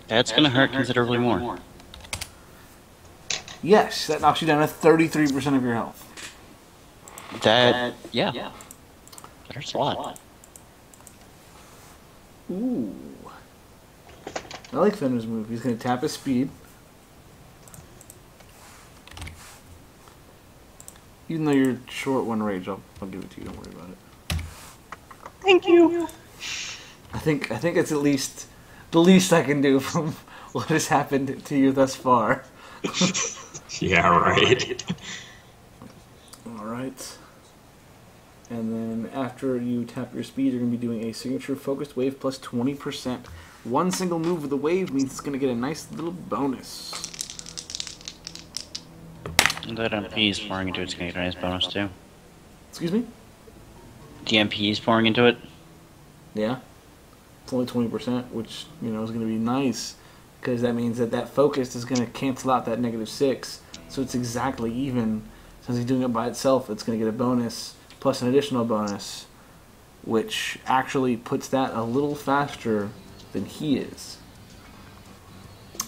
That's gonna hurt considerably more. Yes, that knocks you down to 33% of your health. Yeah. That hurts a lot. Ooh. I like Fenrir's move. He's going to tap his speed. Even though you're short one rage, I'll give it to you. Don't worry about it. Thank you. I think it's at least the least I can do from what has happened to you thus far. Yeah, right. Alright. And then after you tap your speed, you're going to be doing a signature focused wave plus 20%. One single move of the wave means it's going to get a nice little bonus. That MP is pouring into it's going to get a nice bonus too. Excuse me? The MP is pouring into it? Yeah. It's only 20%, which, you know, is going to be nice. Because that means that focus is going to cancel out that -6. So it's exactly even. Since he's doing it by itself, it's going to get a bonus plus an additional bonus, which actually puts that a little faster than he is.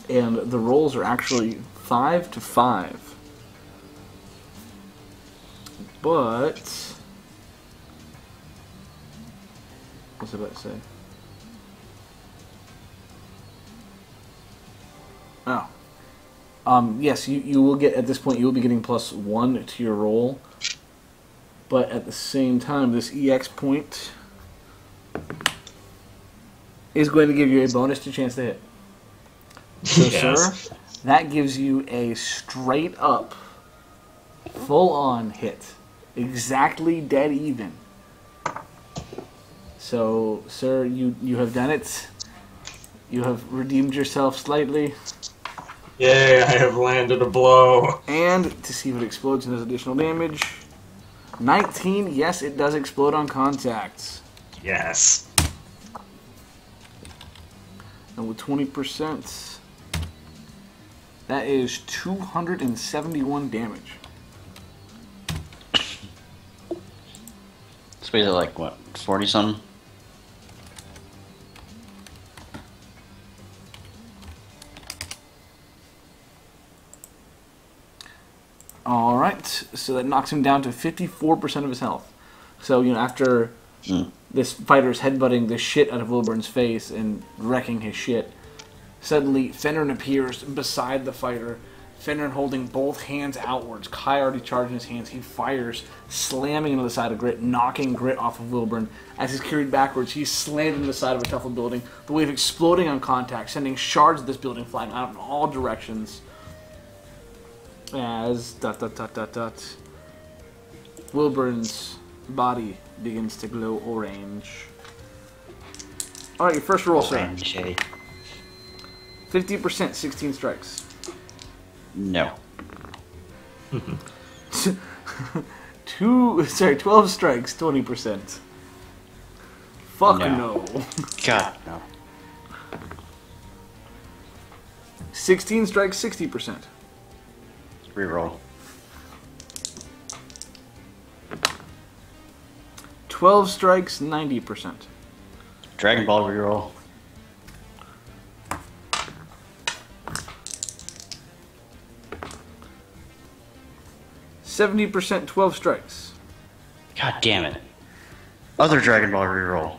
And the rolls are actually 5 to 5. But what's I about to say? Oh. Yes, you will get, at this point, you will be getting +1 to your roll. But at the same time, this EX point is going to give you a bonus to chance to hit. So, Yes. sir, that gives you a straight up, full-on hit. Exactly dead even. So, sir, you have done it. You have redeemed yourself slightly. Yay, I have landed a blow. And to see if it explodes and does additional damage. 19, yes, it does explode on contact. Yes. And with 20%, that is 271 damage. It's basically like, what, 40-something? Alright, so that knocks him down to 54% of his health. So, you know, after this fighter's headbutting the shit out of Wilbourn's face and wrecking his shit, suddenly Fenrin appears beside the fighter, Fenrin holding both hands outwards. Kai already charged in his hands. He fires, slamming into the side of Grit, knocking Grit off of Wilbourn. As he's carried backwards, he's slammed into the side of a Tuffle building, the wave exploding on contact, sending shards of this building flying out in all directions. As Wilbourn's body begins to glow orange. Alright, your first roll, sir. 50%, 16 strikes. No. 12 strikes, 20%. Fuck no. God, no. 16 strikes, 60%. Reroll. 12 strikes, 90%. Dragon Ball reroll. %, 12 strikes. God damn it. Other Dragon Ball reroll.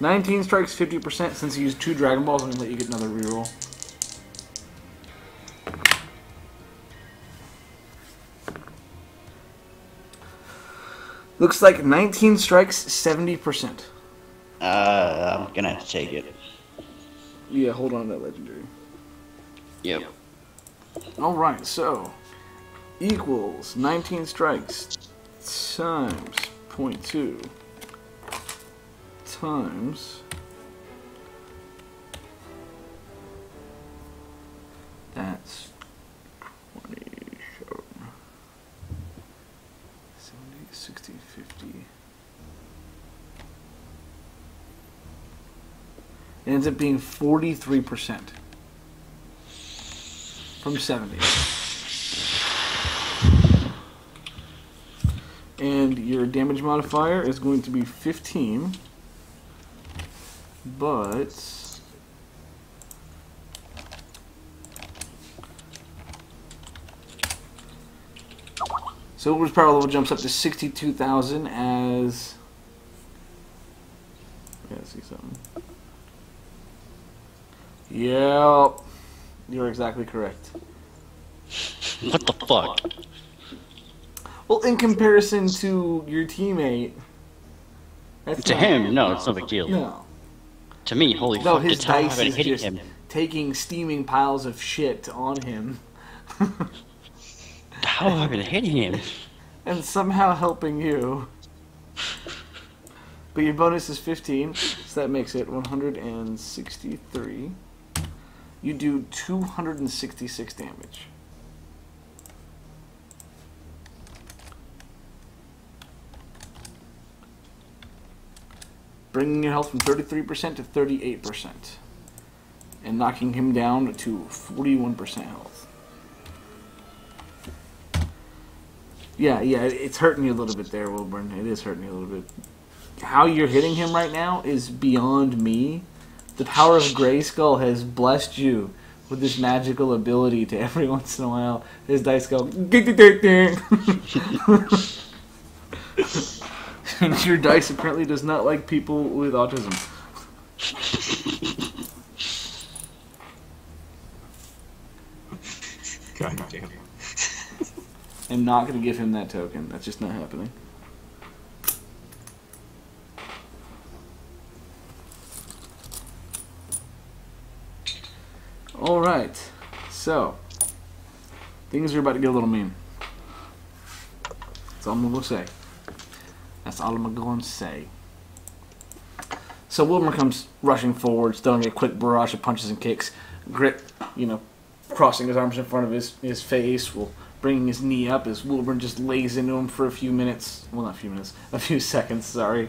$19 strikes, 50%. Since you used 2 Dragon Balls, I'm going to let you get another reroll. Looks like 19 strikes, 70%. I'm gonna have to take it. Yeah, hold on to that legendary. Yep. Alright, so equals 19 strikes times 0.2 times that's 20, 70, 60, 50. It ends up being 43% from 70. And your damage modifier is going to be 15, but Silver's power level jumps up to 62,000 as I gotta see something. Yep, you're exactly correct. What the fuck? Well, in comparison to your teammate, that's To him, no, it's no big deal. No. To me, holy No, fuck, his it's how I've dice been is hitting just him. taking steaming piles of shit on him. How have I been hitting him? And somehow helping you. But your bonus is 15, so that makes it 163. You do 266 damage. Bringing your health from 33% to 38%. And knocking him down to 41% health. Yeah, it's hurting you a little bit there, Wilbourn. It is hurting you a little bit. How you're hitting him right now is beyond me. The power of Grayskull has blessed you with this magical ability to every once in a while his dice go and your dice apparently does not like people with autism. God damn. I'm not going to give him that token. That's just not happening. Alright, so things are about to get a little mean. That's all I'm going to say. That's all I'm going to say. So Wilbourn comes rushing forward, throwing a quick barrage of punches and kicks. Grit, crossing his arms in front of his face, will bringing his knee up as Wilbourn just lays into him for a few minutes. Well, not a few minutes. A few seconds, sorry.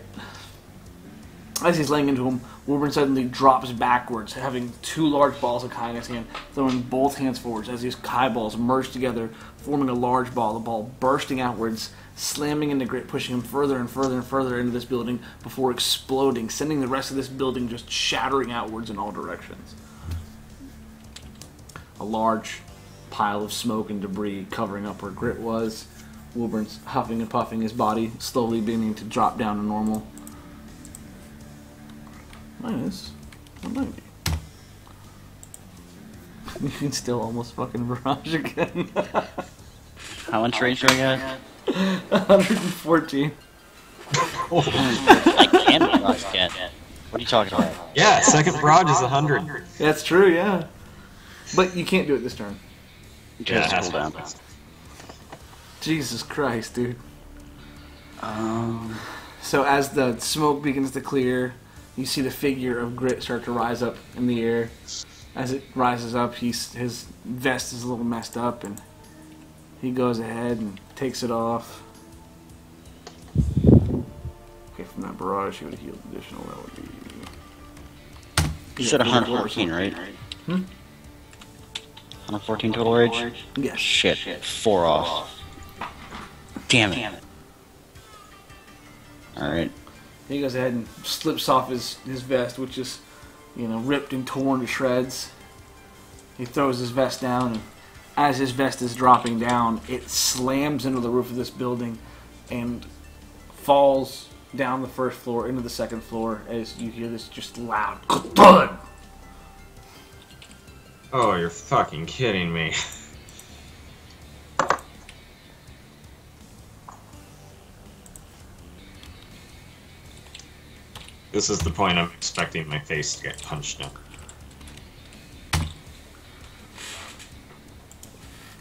As he's laying into him, Wilbourn suddenly drops backwards, having two large balls of Kai in his hand, throwing both hands forwards as these Kai balls merge together, forming a large ball, the ball bursting outwards, slamming into Grit, pushing him further and further and further into this building before exploding, sending the rest of this building just shattering outwards in all directions. A large pile of smoke and debris covering up where Grit was. Wilbourn's huffing and puffing, his body slowly beginning to drop down to normal. Minus 190. You can still almost fucking barrage again. How much range do I got? 114. I can barrage again. What are you talking about? Yeah, second barrage is 100. That's true, yeah. But you can't do it this turn. Yeah, it has cool down. Jesus Christ, dude. So as the smoke begins to clear, you see the figure of Grit start to rise up in the air. As it rises up, his vest is a little messed up, and he goes ahead and takes it off. Okay, from that barrage, he would have healed additional. That would be... You said 114, right? 114 total rage? Yeah. Shit. 4 off. Damn it. Alright. He goes ahead and slips off his vest, which is, you know, ripped and torn to shreds. He throws his vest down, and as his vest is dropping down, it slams into the roof of this building and falls down the first floor into the second floor as you hear this just loud thud. Oh, you're fucking kidding me. This is the point I'm expecting my face to get punched in.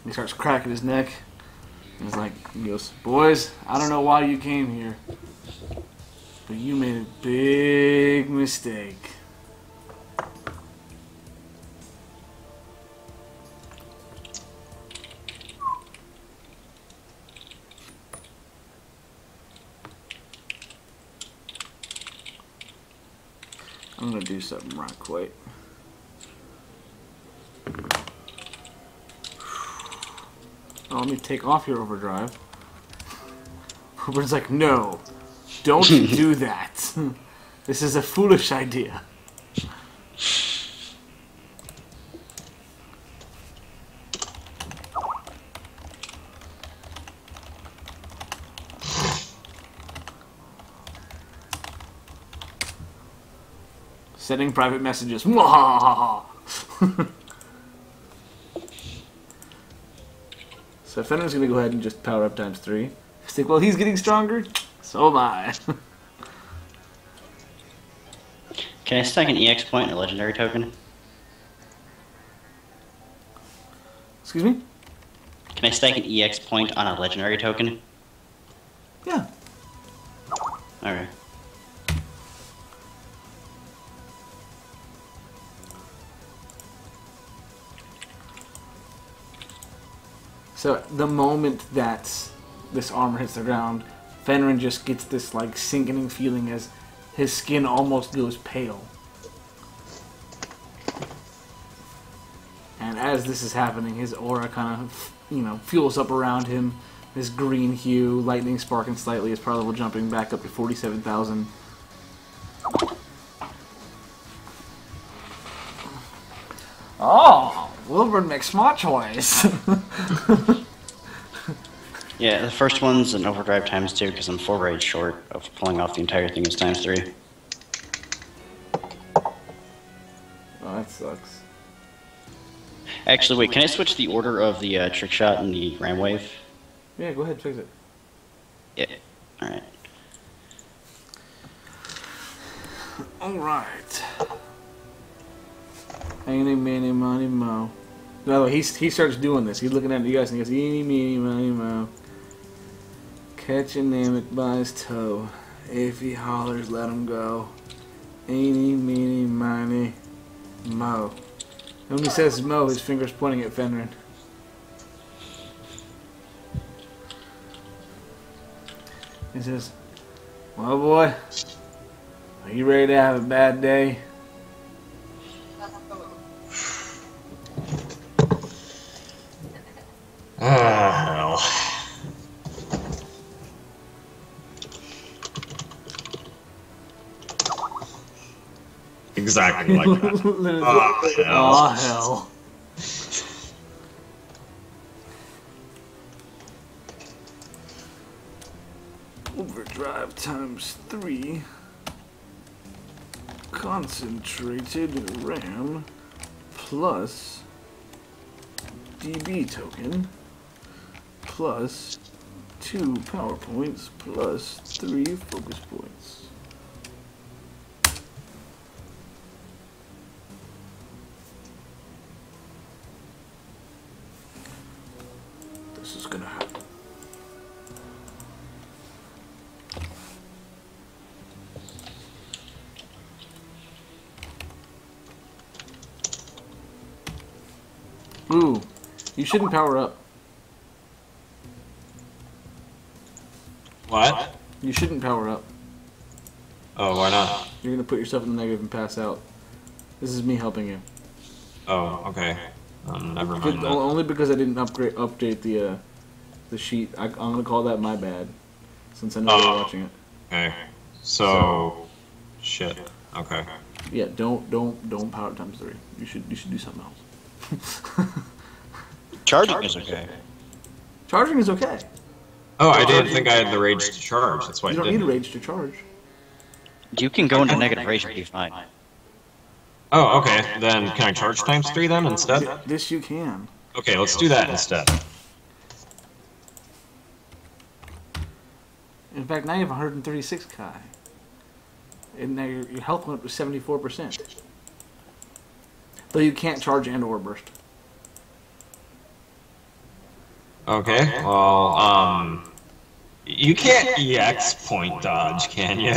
He starts cracking his neck. He's like, he goes, "Boys, I don't know why you came here, but you made a big mistake." I'm gonna do something right quick. Oh, let me take off your overdrive. Wilbourn's like, "No, don't do that. This is a foolish idea." Sending private messages. Mwahaha. So Fenrin's going to go ahead and just power up times 3. He's like, well, he's getting stronger, so am I. Can I stack an EX point and a legendary token? Excuse me? Can I stack an EX point on a legendary token? Yeah. Alright. So the moment that this armor hits the ground, Fenrin just gets this like sinking feeling as his skin almost goes pale. And as this is happening, his aura kind of, you know, fuels up around him. This green hue, lightning sparking slightly, his power level jumping back up to 47,000. Oh! Wilbourn makes smart choice. Yeah, the first one's an overdrive times 2 because I'm 4 rage short of pulling off the entire thing is times 3. Oh, that sucks. Actually, wait, can I switch the order of the trick shot and the ram wave? Yeah, go ahead, fix it. Yeah, alright. Alright. Eeny, meeny, miny, mo. No, he starts doing this. He's looking at you guys and he goes, eeny, meeny, miny, mo. Catch a Namek by his toe. If he hollers, let him go. Eeny, meeny, miny, mo. And when he says mo, his finger's pointing at Fenrin. He says, well, boy, are you ready to have a bad day? Hell. Exactly like that. Oh, hell. Overdrive times 3. Concentrated RAM plus DB token plus 2 power points plus 3 focus points. This is gonna happen. Ooh, you shouldn't power up. What? You shouldn't power up. Oh, why not? You're gonna put yourself in the negative and pass out. This is me helping you. Oh, okay. Never mind that. Only because I didn't update the sheet. I'm gonna call that my bad, since I know you're watching it. Okay. So, shit. Okay. Yeah, don't power times 3. You should do something else. Charging is okay. Charging is okay. Oh, I didn't think I had the rage to charge. That's why I You don't didn't. need a rage to charge. You can go into negative rage and be fine. Oh, okay. Then can I charge times 3 then instead? This you can. Okay, let's do that instead. In fact, now you have 136 Kai. And now your health went up to 74%. Though you can't charge and or burst. Okay, well, you can't EX point dodge, can you?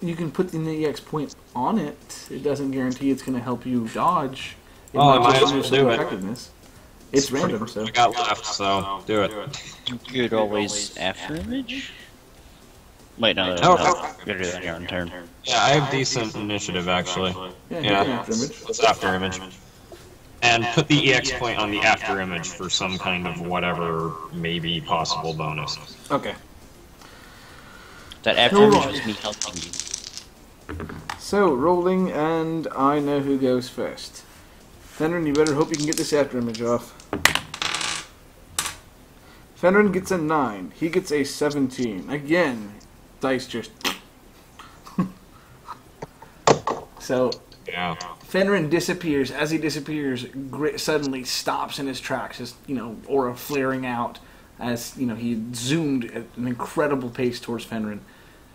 You can put the EX point on it. It doesn't guarantee it's going to help you dodge. It Oh, I might just as well reduce do it. effectiveness. It's random, so. I got left, so do it. You could always after image? Wait, no, Oh. you gotta do that on your turn. Yeah, I have decent initiative, actually. Yeah, Yeah, after image. let's after image. And put the EX point on the after image for some kind of whatever, maybe possible bonus. Okay. That after image was me helping you. So, rolling, and I know who goes first. Fenrin, you better hope you can get this after image off. Fenrin gets a 9. He gets a 17. Again, dice just... So, Yeah. Fenrin disappears. As he disappears, Grit suddenly stops in his tracks, his, aura flaring out as, he zoomed at an incredible pace towards Fenrin,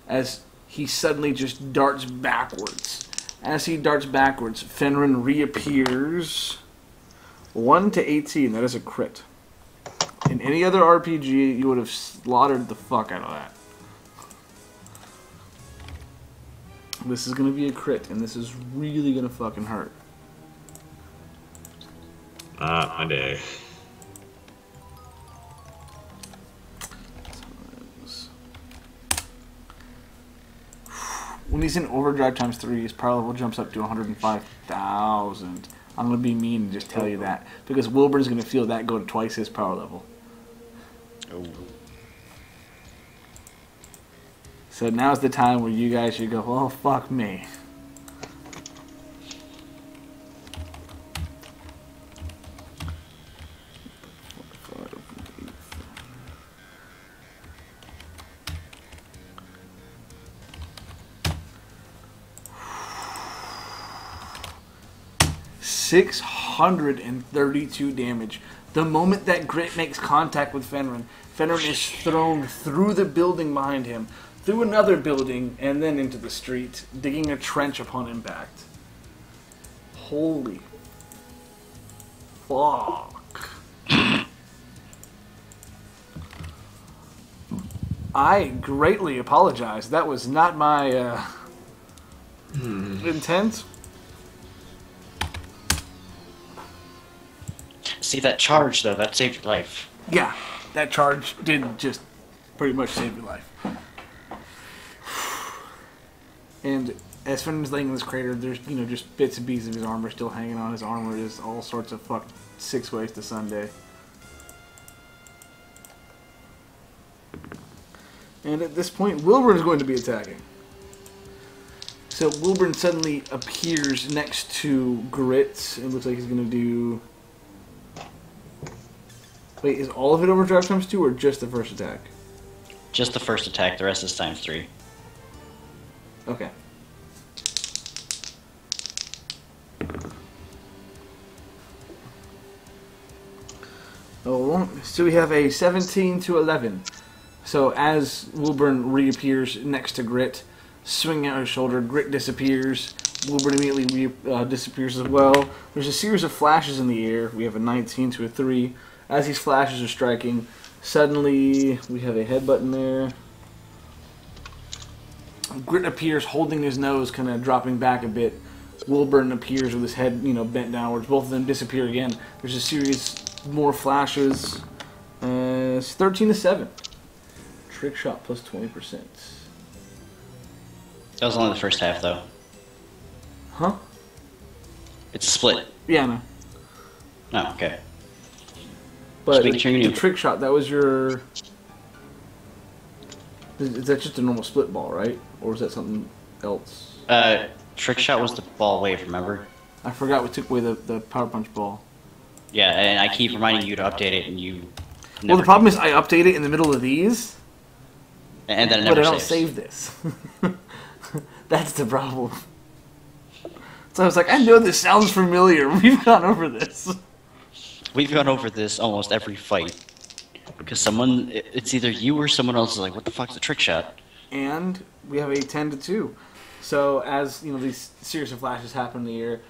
as he suddenly just darts backwards. As he darts backwards, Fenrin reappears. 1 to 18, that is a crit. In any other RPG, you would have slaughtered the fuck out of that. This is going to be a crit, and this is really going to fucking hurt. Not my day. When he's in overdrive times 3, his power level jumps up to 105,000. I'm going to be mean and just tell you that. Because Wilbourn's going to feel that go to twice his power level. Oh. So now's the time where you guys should go, well, fuck me. $632 damage. The moment that Grit makes contact with Fenrin, Fenrin is thrown through the building behind him, through another building, and then into the street, digging a trench upon impact. Holy fuck. I greatly apologize. That was not my intent. See that charge though, that saved your life. Yeah, that charge did just pretty much saved your life. And as Fenrin's laying in this crater, there's just bits and pieces of his armor still hanging on. His armor is all sorts of fucked 6 ways to Sunday. And at this point, Wilbourn is going to be attacking. So Wilbourn suddenly appears next to Grit. It looks like he's going to do... Wait, is all of it overdrive times 2 or just the first attack? Just the first attack, the rest is times 3. Okay. Oh, so we have a 17 to 11. So as Wilbourn reappears next to Grit, swinging out his shoulder, Grit disappears. Wilbourn immediately disappears as well. There's a series of flashes in the air. We have a 19 to a 3. As these flashes are striking, suddenly we have a headbutt in there. Grit appears holding his nose, kind of dropping back a bit. Wilbourn appears with his head, bent downwards. Both of them disappear again. There's a series more flashes. It's 13 to 7. Trick shot plus 20%. That was only the first half, though. Huh? It's split. Yeah, I know. Oh, okay. But the trick shot, that was your... Is that just a normal split ball, right? Or was that something else? Trick shot was the ball wave, remember? I forgot we took away the power punch ball. Yeah, and I keep reminding you to update it, and you... Well, the problem is I update it in the middle of these. And then it never But I don't saves. save this. That's the problem. So I was like, I know this sounds familiar. We've gone over this. We've gone over this almost every fight. Because it's either you or someone else is like, what the fuck's a trick shot? And we have a 10 to 2. So as these series of flashes happen in the air,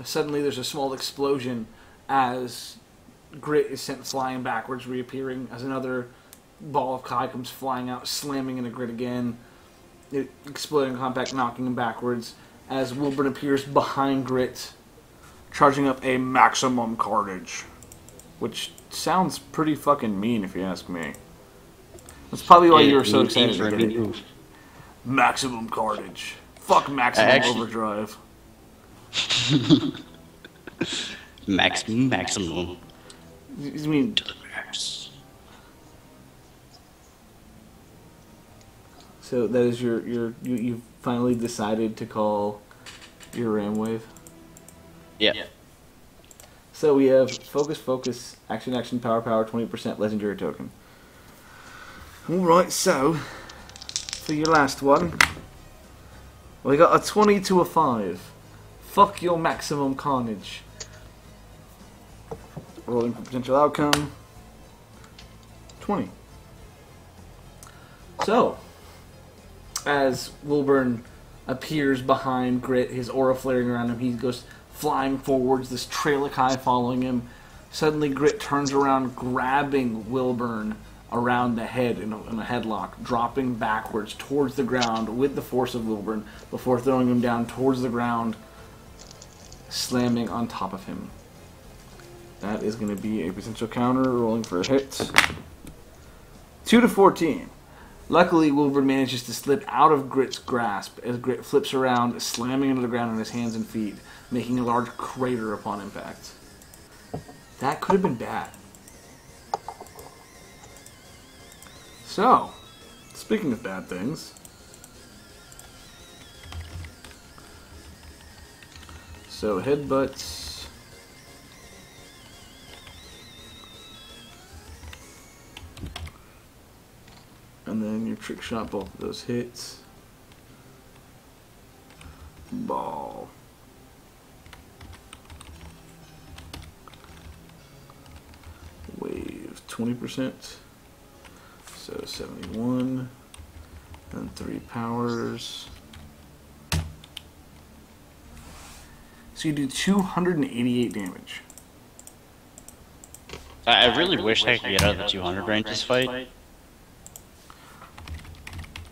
suddenly there's a small explosion as Grit is sent flying backwards, reappearing as another ball of Kai comes flying out, slamming into Grit again. It exploding compact, knocking him backwards as Wilbourn appears behind Grit, charging up a maximum carnage. Which sounds pretty fucking mean if you ask me. That's probably why you were so excited for it. Maximum carnage. Fuck maximum overdrive. Maximum. You mean... So that is you finally decided to call your Ram Wave? Yeah. So we have Focus, Action, Power, 20%, Legendary Token. Alright, so, for your last one, we got a 20 to a 5. Fuck your maximum carnage. Rolling for potential outcome. 20. So, as Wilbourn appears behind Grit, his aura flaring around him, he goes flying forwards, this trail of Kai following him. Suddenly Grit turns around, grabbing Wilbourn around the head in a headlock, dropping backwards towards the ground with the force of Wilbourn before throwing him down towards the ground, slamming on top of him. That is going to be a potential counter, rolling for a hit. 2 to 14. Luckily, Wilbourn manages to slip out of Grit's grasp as Grit flips around, slamming into the ground on his hands and feet, making a large crater upon impact. That could have been bad. So, speaking of bad things, so headbutts, and then your trick shot, both of those hits. Ball. Wave 20%. So 71. And 3 powers. So you do 288 damage. I really wish I could get out of the 200 range this fight.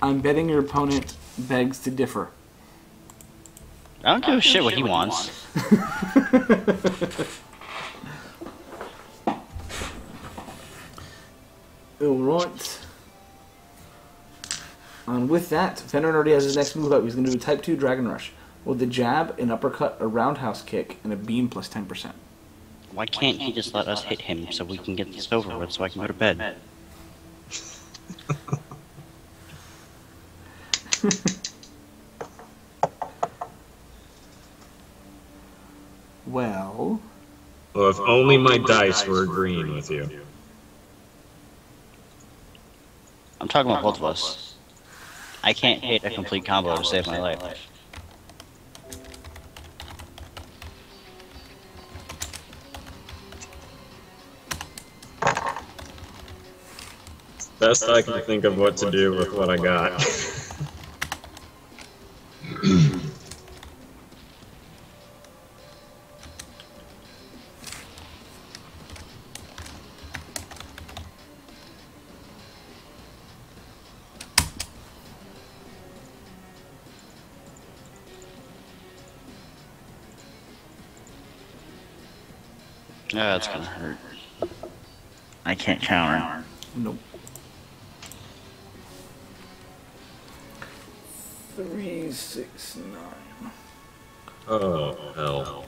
I'm betting your opponent begs to differ. I don't give a shit what he wants. Alright. With that, Fenrin already has his next move up. He's going to do a Type 2 Dragon Rush with a jab, an uppercut, a roundhouse kick, and a beam plus 10%. Why can't he just let us hit him so we can get this over with so I can go to bed? Well, if only my dice were agreeing with you. I'm talking about both of us. I can't hit a complete combo to save my life. Best I can think of what to do with what I got. Yeah, that's gonna hurt. I can't counter. nope. 3, 6, 9. Oh, hell.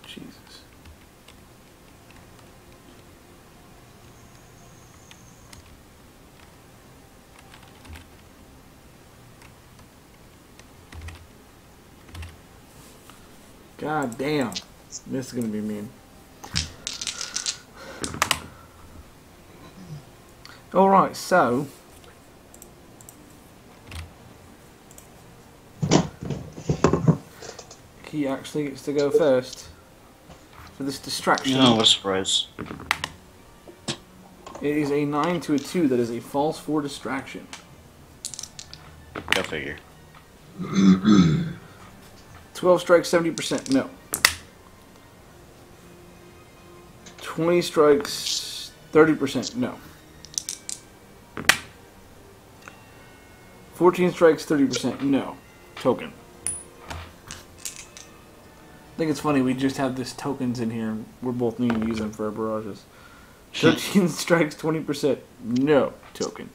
Jesus. God damn. This is gonna be mean. Alright, so he actually gets to go first for this distraction. No, what a surprise. It is a 9 to a 2. That is a false 4 distraction. Go figure. 12 strikes, 70%. No. 20 strikes, 30%. No. 14 strikes, 30%. No. Token. I think it's funny, we just have this tokens in here. We're both needing to use them for our barrages. 13 strikes, 20%. No. Token.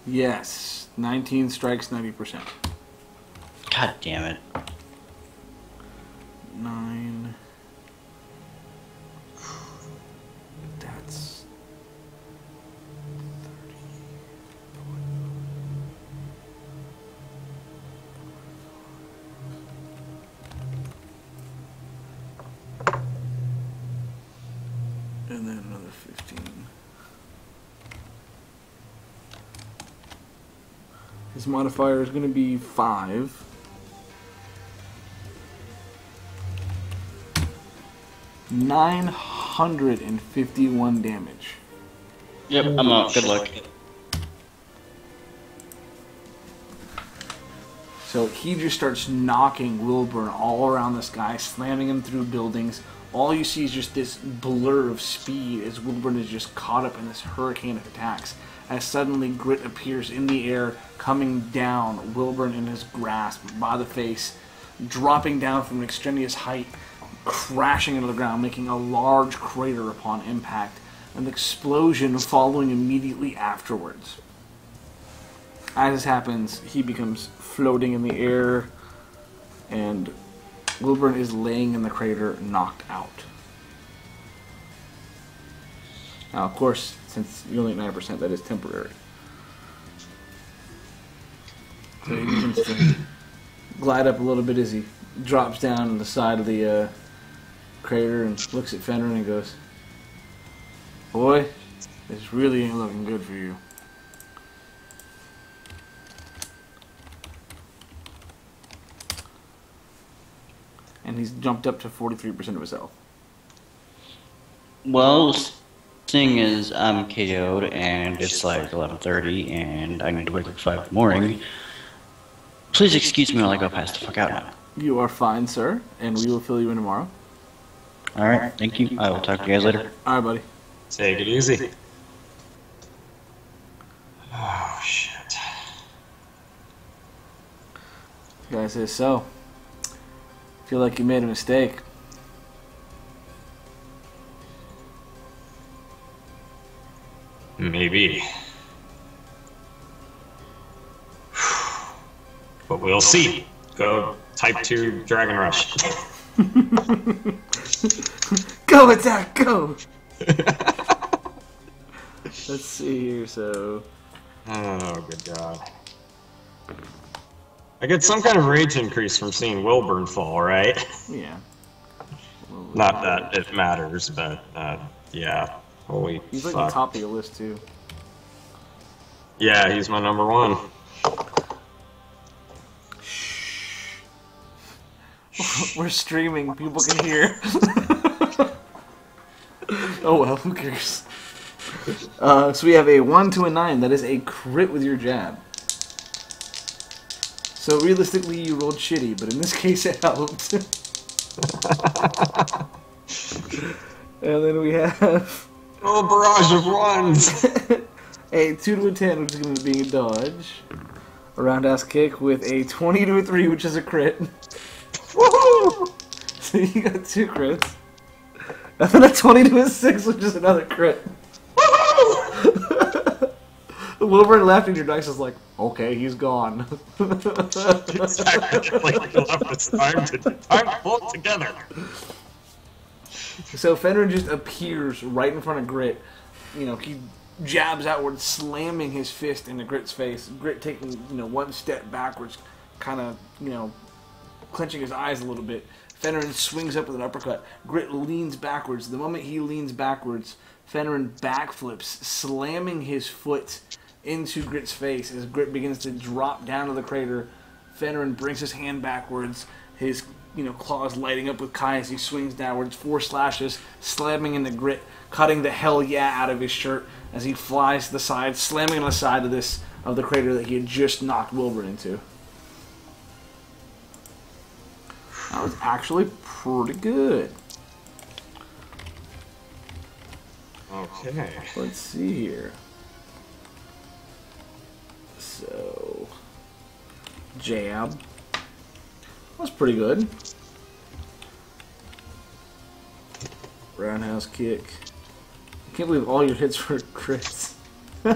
Yes. 19 strikes, 90%. God damn it. 9. That's 30. And then another 15. His modifier is going to be 5. $951 damage. Yep, I'm up. Good luck. So he just starts knocking Wilbourn all around this guy, slamming him through buildings. All you see is just this blur of speed as Wilbourn is just caught up in this hurricane of attacks. As suddenly Grit appears in the air, coming down, Wilbourn in his grasp by the face, dropping down from an extraneous height, crashing into the ground, making a large crater upon impact, an explosion following immediately afterwards. As this happens, he becomes floating in the air, and Wilbourn is laying in the crater, knocked out. Now, of course, since you're only at 9%, that is temporary. So he begins to glide up a little bit as he drops down on the side of the crater and looks at Fenrir and goes, "Boy, this really ain't looking good for you." And he's jumped up to 43% of his health. Well, seeing as I'm KO'd and it's like 11:30 and I need to wake up at 5 in the morning, please excuse me while I go pass the fuck out now. You are fine, sir, and we will fill you in tomorrow. Alright, thank you. I will talk to you guys later. Alright, buddy. Take it easy. Oh, shit. The guy says, "So, feel like you made a mistake." Maybe. But we'll see. Go Type 2 Dragon Rush. Go attack, go! Let's see here, so... Oh, good God. I get some kind of rage increase from seeing Wilbourn fall, right? Yeah. Not that it matters, but, yeah. Holy He's like fuck. the top of your list, too. Yeah, he's my number one. We're streaming, people can hear. Oh well, who cares? So we have a 1 to a 9. That is a crit with your jab. So realistically, you rolled shitty, but in this case, it helped. And then we have Oh, barrage of ones! a 2 to a 10, which is going to be a dodge. A roundhouse kick with a 20 to a 3, which is a crit. Woohoo! So you got 2 crits. And then a 20 to a 6, which is another crit. Wilbourn left and your dice is like, okay, he's gone. Exactly. Like left this time to pull it together. So Fenrin just appears right in front of Grit. You know, he jabs outward, slamming his fist into Grit's face. Grit taking, one step backwards, kind of, clenching his eyes a little bit. Fenrin swings up with an uppercut. Grit leans backwards. The moment he leans backwards, Fenrin backflips, slamming his foot into Grit's face as Grit begins to drop down to the crater. Fenrin brings his hand backwards, his claws lighting up with Kai as he swings downwards, 4 slashes, slamming into Grit, cutting the hell yeah out of his shirt as he flies to the side, slamming on the side of the crater that he had just knocked Wilbourn into. That was actually pretty good. Okay. Let's see here. So, jab. That's pretty good. Roundhouse kick. I can't believe all your hits were crits. Oh,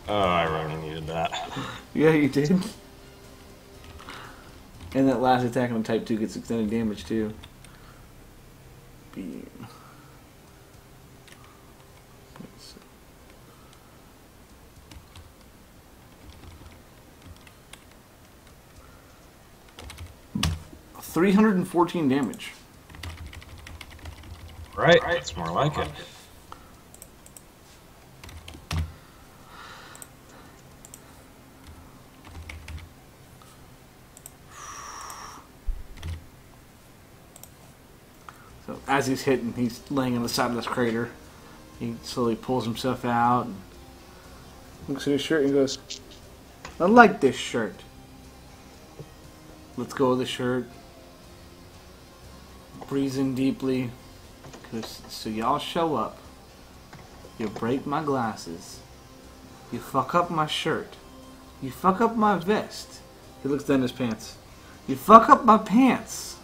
I really needed that. Yeah, you did. And that last attack on Type 2 gets extended damage too. Beam. 314 damage. Right, it's more like it. So as he's hitting, he's laying on the side of this crater. He slowly pulls himself out and looks at his shirt and goes, "I like this shirt." Let's go with the shirt. Breathe in deeply. So y'all show up. You break my glasses. You fuck up my shirt. You fuck up my vest. He looks down his pants. You fuck up my pants.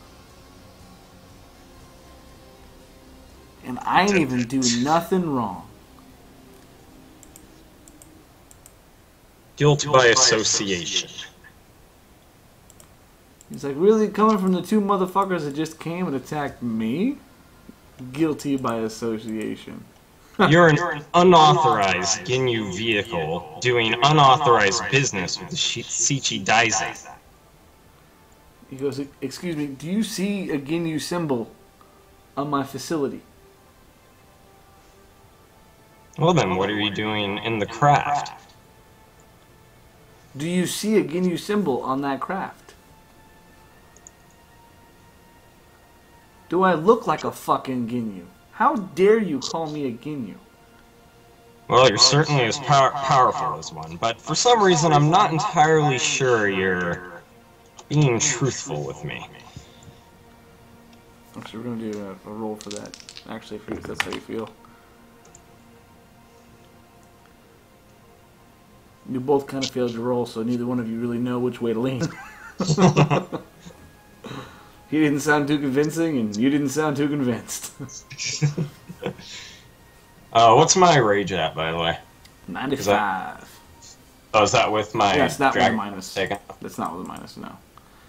And I ain't even do nothing wrong. Guilt by association. He's like, really? Coming from the 2 motherfuckers that just came and attacked me? Guilty by association. You're an unauthorized Ginyu vehicle doing unauthorized business with the Shichi Daisei. He goes, excuse me, do you see a Ginyu symbol on my facility? Well then, what are you doing in the craft? Do you see a Ginyu symbol on that craft? Do I look like a fucking Ginyu? How dare you call me a Ginyu? Well, you're certainly as powerful as one, but for some reason I'm not entirely sure you're being truthful with me. Actually, we're going to do a roll for that. Actually, if that's how you feel. You both kind of failed your roll, so neither one of you really know which way to lean. He didn't sound too convincing, and you didn't sound too convinced. What's my rage at, by the way? 95. Oh, is that with my... Yeah, it's not with a minus. Taken? That's not with a minus, no.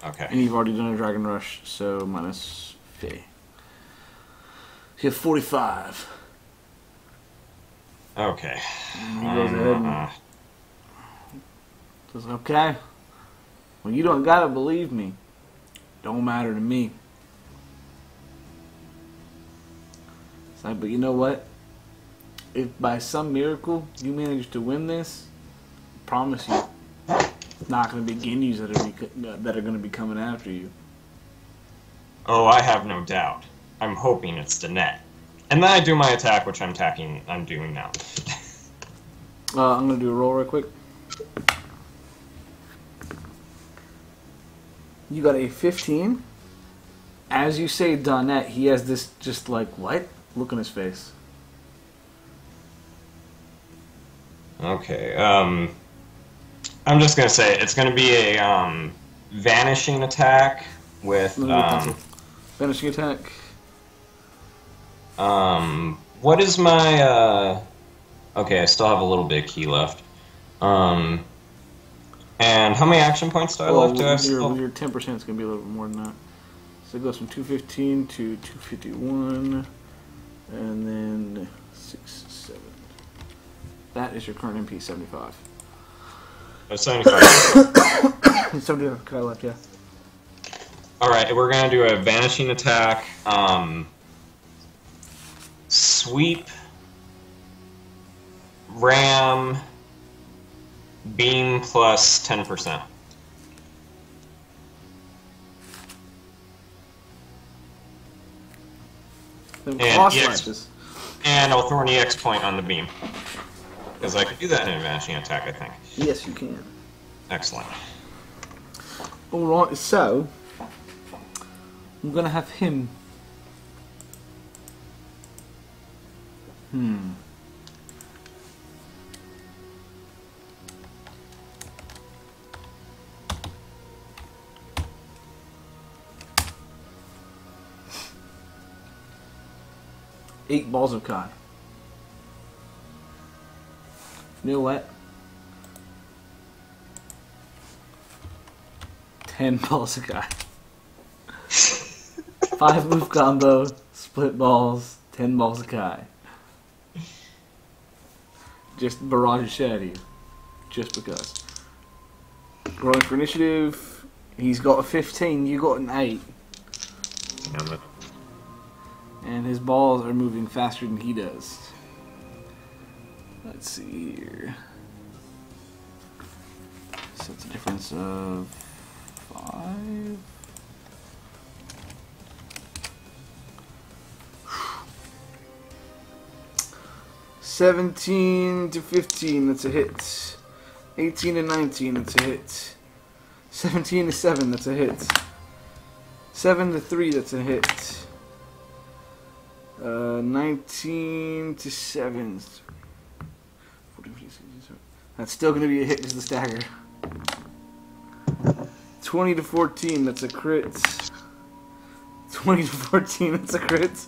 Okay. And you've already done a Dragon Rush, so minus 50. You have 45. Okay. And he goes ahead and says, okay. Well, you don't gotta believe me. Don't matter to me. It's like, but you know what? If by some miracle you manage to win this, I promise you, it's not going to be Ginyus that are going to be coming after you. Oh, I have no doubt. I'm hoping it's Donnet. And then I do my attack, which I'm doing now. I'm going to do a roll real quick. You got a 15. As you say Donnet, he has this just like, what? Look on his face. Okay, I'm just gonna say it's gonna be a vanishing attack with vanishing attack. What is my okay, I still have a little bit of key left. And how many action points do I left? Your 10% is gonna be a little bit more than that. So it goes from 215 to 251, and then 6, 7. That is your current MP, 75. Oh, 75. 75 kind of left, yeah. Alright, we're going to do a vanishing attack. Sweep. Ram. Beam plus 10%. And I'll throw an EX point on the beam. Because I can do that in a vanishing attack, I think. Yes, you can. Excellent. Alright, so I'm gonna have him. Eight balls of Kai. You know what? 10 balls of Kai. 5 move combo, split balls, 10 balls of Kai. Just barrage shed you. Just because. Rolling for initiative. He's got a 15, you got an 8. Damn it. And his balls are moving faster than he does. Let's see here. So it's a difference of 5. $17 to $15, that's a hit. 18 to 19, that's a hit. 17 to 7, that's a hit. 7 to 3, that's a hit. 19 to 7. That's still going to be a hit because of the stagger. 20 to 14, that's a crit. 20 to 14, that's a crit.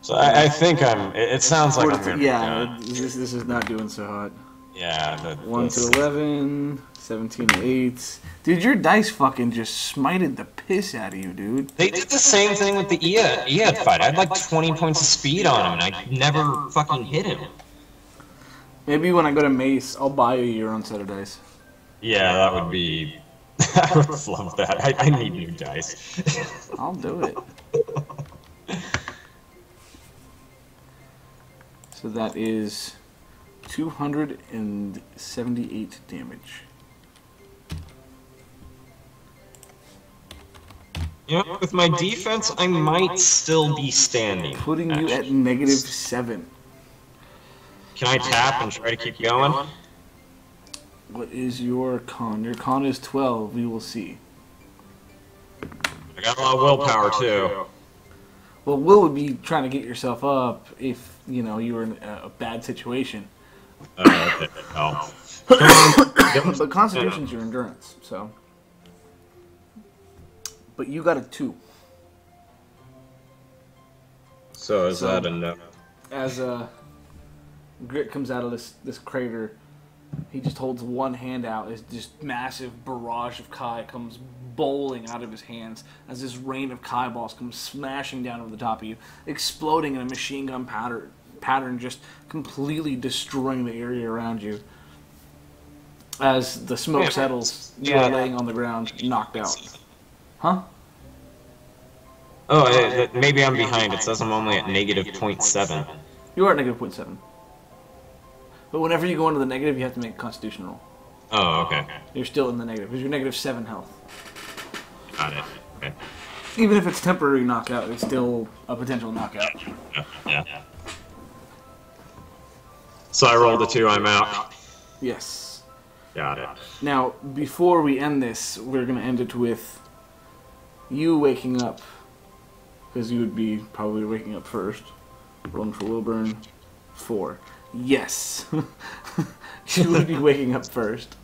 So I think it sounds like I'm gonna... Yeah, this is not doing so hot. Yeah. 1 to 11, 17 to 8. Dude, your dice fucking just smited the piss out of you, dude. They did the same thing with the Iad fight. I had like 20 points of speed on him, and I never fucking hit him. Maybe when I go to Mace, I'll buy you your own set of dice. Yeah, that would be I would love that. I need new dice. I'll do it. So that is 278 damage. You know, with my defense, I might still be standing. Putting you at -7. Can I tap and try to keep going? What is your con? Your con is 12. We will see. I got a lot of willpower, too. Well, Will would be trying to get yourself up if, you know, you were in a bad situation. Okay. Oh. But Constitution's your endurance, so. But you got a 2. So is that a no? As Grit comes out of this crater, he just holds one hand out. As just massive barrage of Kai comes bowling out of his hands as this rain of Kai balls comes smashing down over the top of you, exploding in a machine gun pattern, just completely destroying the area around you. As the smoke settles, you are laying on the ground, knocked out. Huh? Oh, maybe I'm behind. It says I'm only at -0.7. You are at -0.7. But whenever you go into the negative, you have to make a Constitution roll. Oh, okay. You're still in the negative, because you're -7 health. Got it. Okay. Even if it's temporary knockout, it's still a potential knockout. Yeah. So I rolled a 2, I'm out. Yes. Got it. Now, before we end this, we're going to end it with you waking up, because you would be probably waking up first. Rolling for Wilbourn. 4. Yes. You would be waking up first.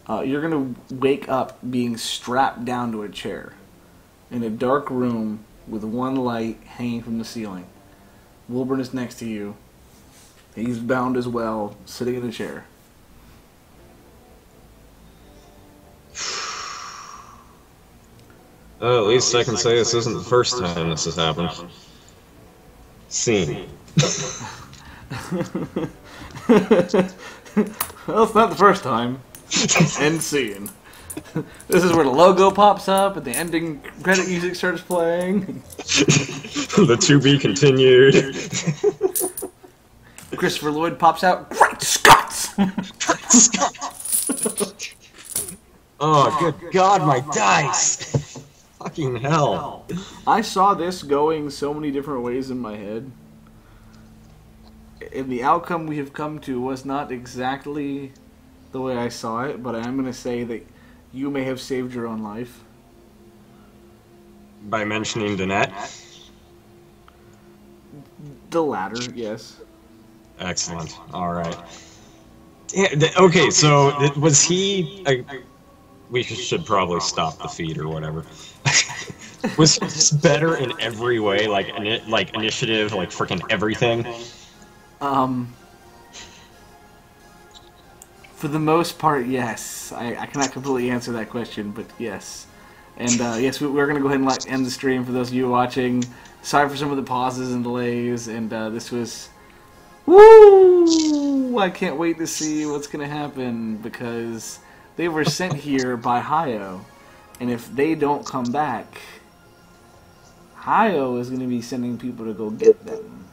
You're going to wake up being strapped down to a chair in a dark room with one light hanging from the ceiling. Wilbourn is next to you. He's bound as well, sitting in a chair. At least I can say this isn't the first time this has happened. Scene. Well, it's not the first time. End scene. This is where the logo pops up and the ending credit music starts playing. The to be continued. Christopher Lloyd pops out. Great Scots! Oh, good God, my dice! Fucking hell. I saw this going so many different ways in my head. And the outcome we have come to was not exactly the way I saw it, but I am going to say that you may have saved your own life. By mentioning Donnet? The latter, yes. Excellent. Alright. Okay, so was he... we should probably stop the feed or whatever. Was he better in every way? Like initiative, like freaking everything? For the most part, yes. I cannot completely answer that question, but yes. And yes, we're going to go ahead and end the stream for those of you watching. Sorry for some of the pauses and delays, and this was... Woo! I can't wait to see what's going to happen, because they were sent here by Haio. And if they don't come back, Haio is going to be sending people to go get them.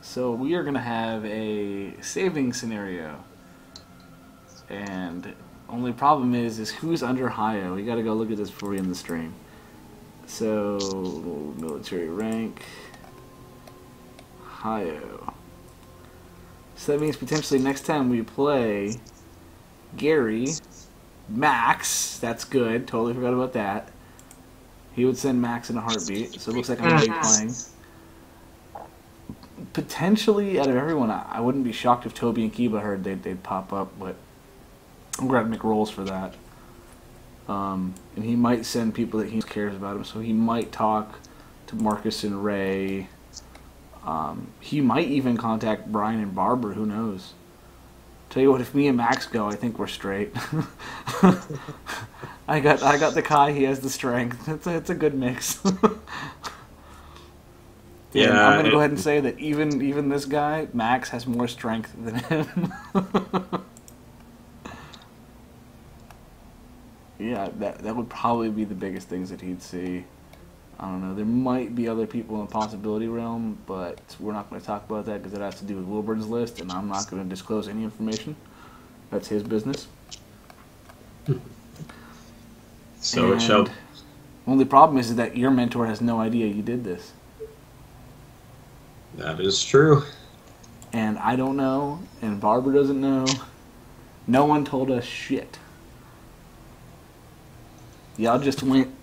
So we are going to have a saving scenario. And only problem is who's under Haio. We got to go look at this before we end the stream. So, military rank. Haio. So that means potentially next time we play Gary, Max, that's good, totally forgot about that. He would send Max in a heartbeat, so it looks like I'm going to be playing. Potentially, out of everyone, I wouldn't be shocked if Toby and Kiba heard they'd pop up, but we're going to make rolls for that. And he might send people that he cares about him, so he might talk to Marcus and Ray. He might even contact Brian and Barbara, who knows. Tell you what, if me and Max go, I think we're straight. I got the Kai, he has the strength. It's a good mix. Yeah, I'm going to go ahead and say that even this guy, Max, has more strength than him. Yeah, that would probably be the biggest things that he'd see. I don't know. There might be other people in the possibility realm, but we're not going to talk about that because it has to do with Wilbourn's list, and I'm not going to disclose any information. That's his business. So it shall. Only problem is that your mentor has no idea you did this. That is true. And I don't know, and Barbara doesn't know. No one told us shit. Y'all just went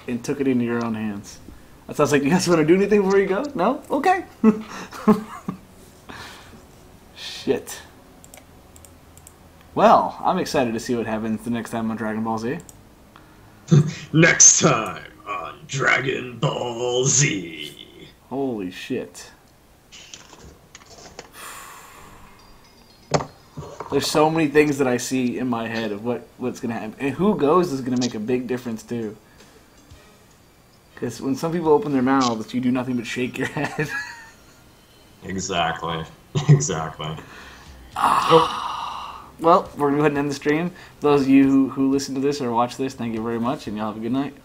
and took it into your own hands. That sounds like you guys want to do anything before you go? No? Okay. Shit. Well, I'm excited to see what happens the next time on Dragon Ball Z. Next time on Dragon Ball Z. Holy shit. There's so many things that I see in my head of what's going to happen. And who goes is going to make a big difference, too. Because when some people open their mouths, you do nothing but shake your head. Exactly. Exactly. Well, we're going to go ahead and end the stream. Those of you who listen to this or watch this, thank you very much, and y'all have a good night.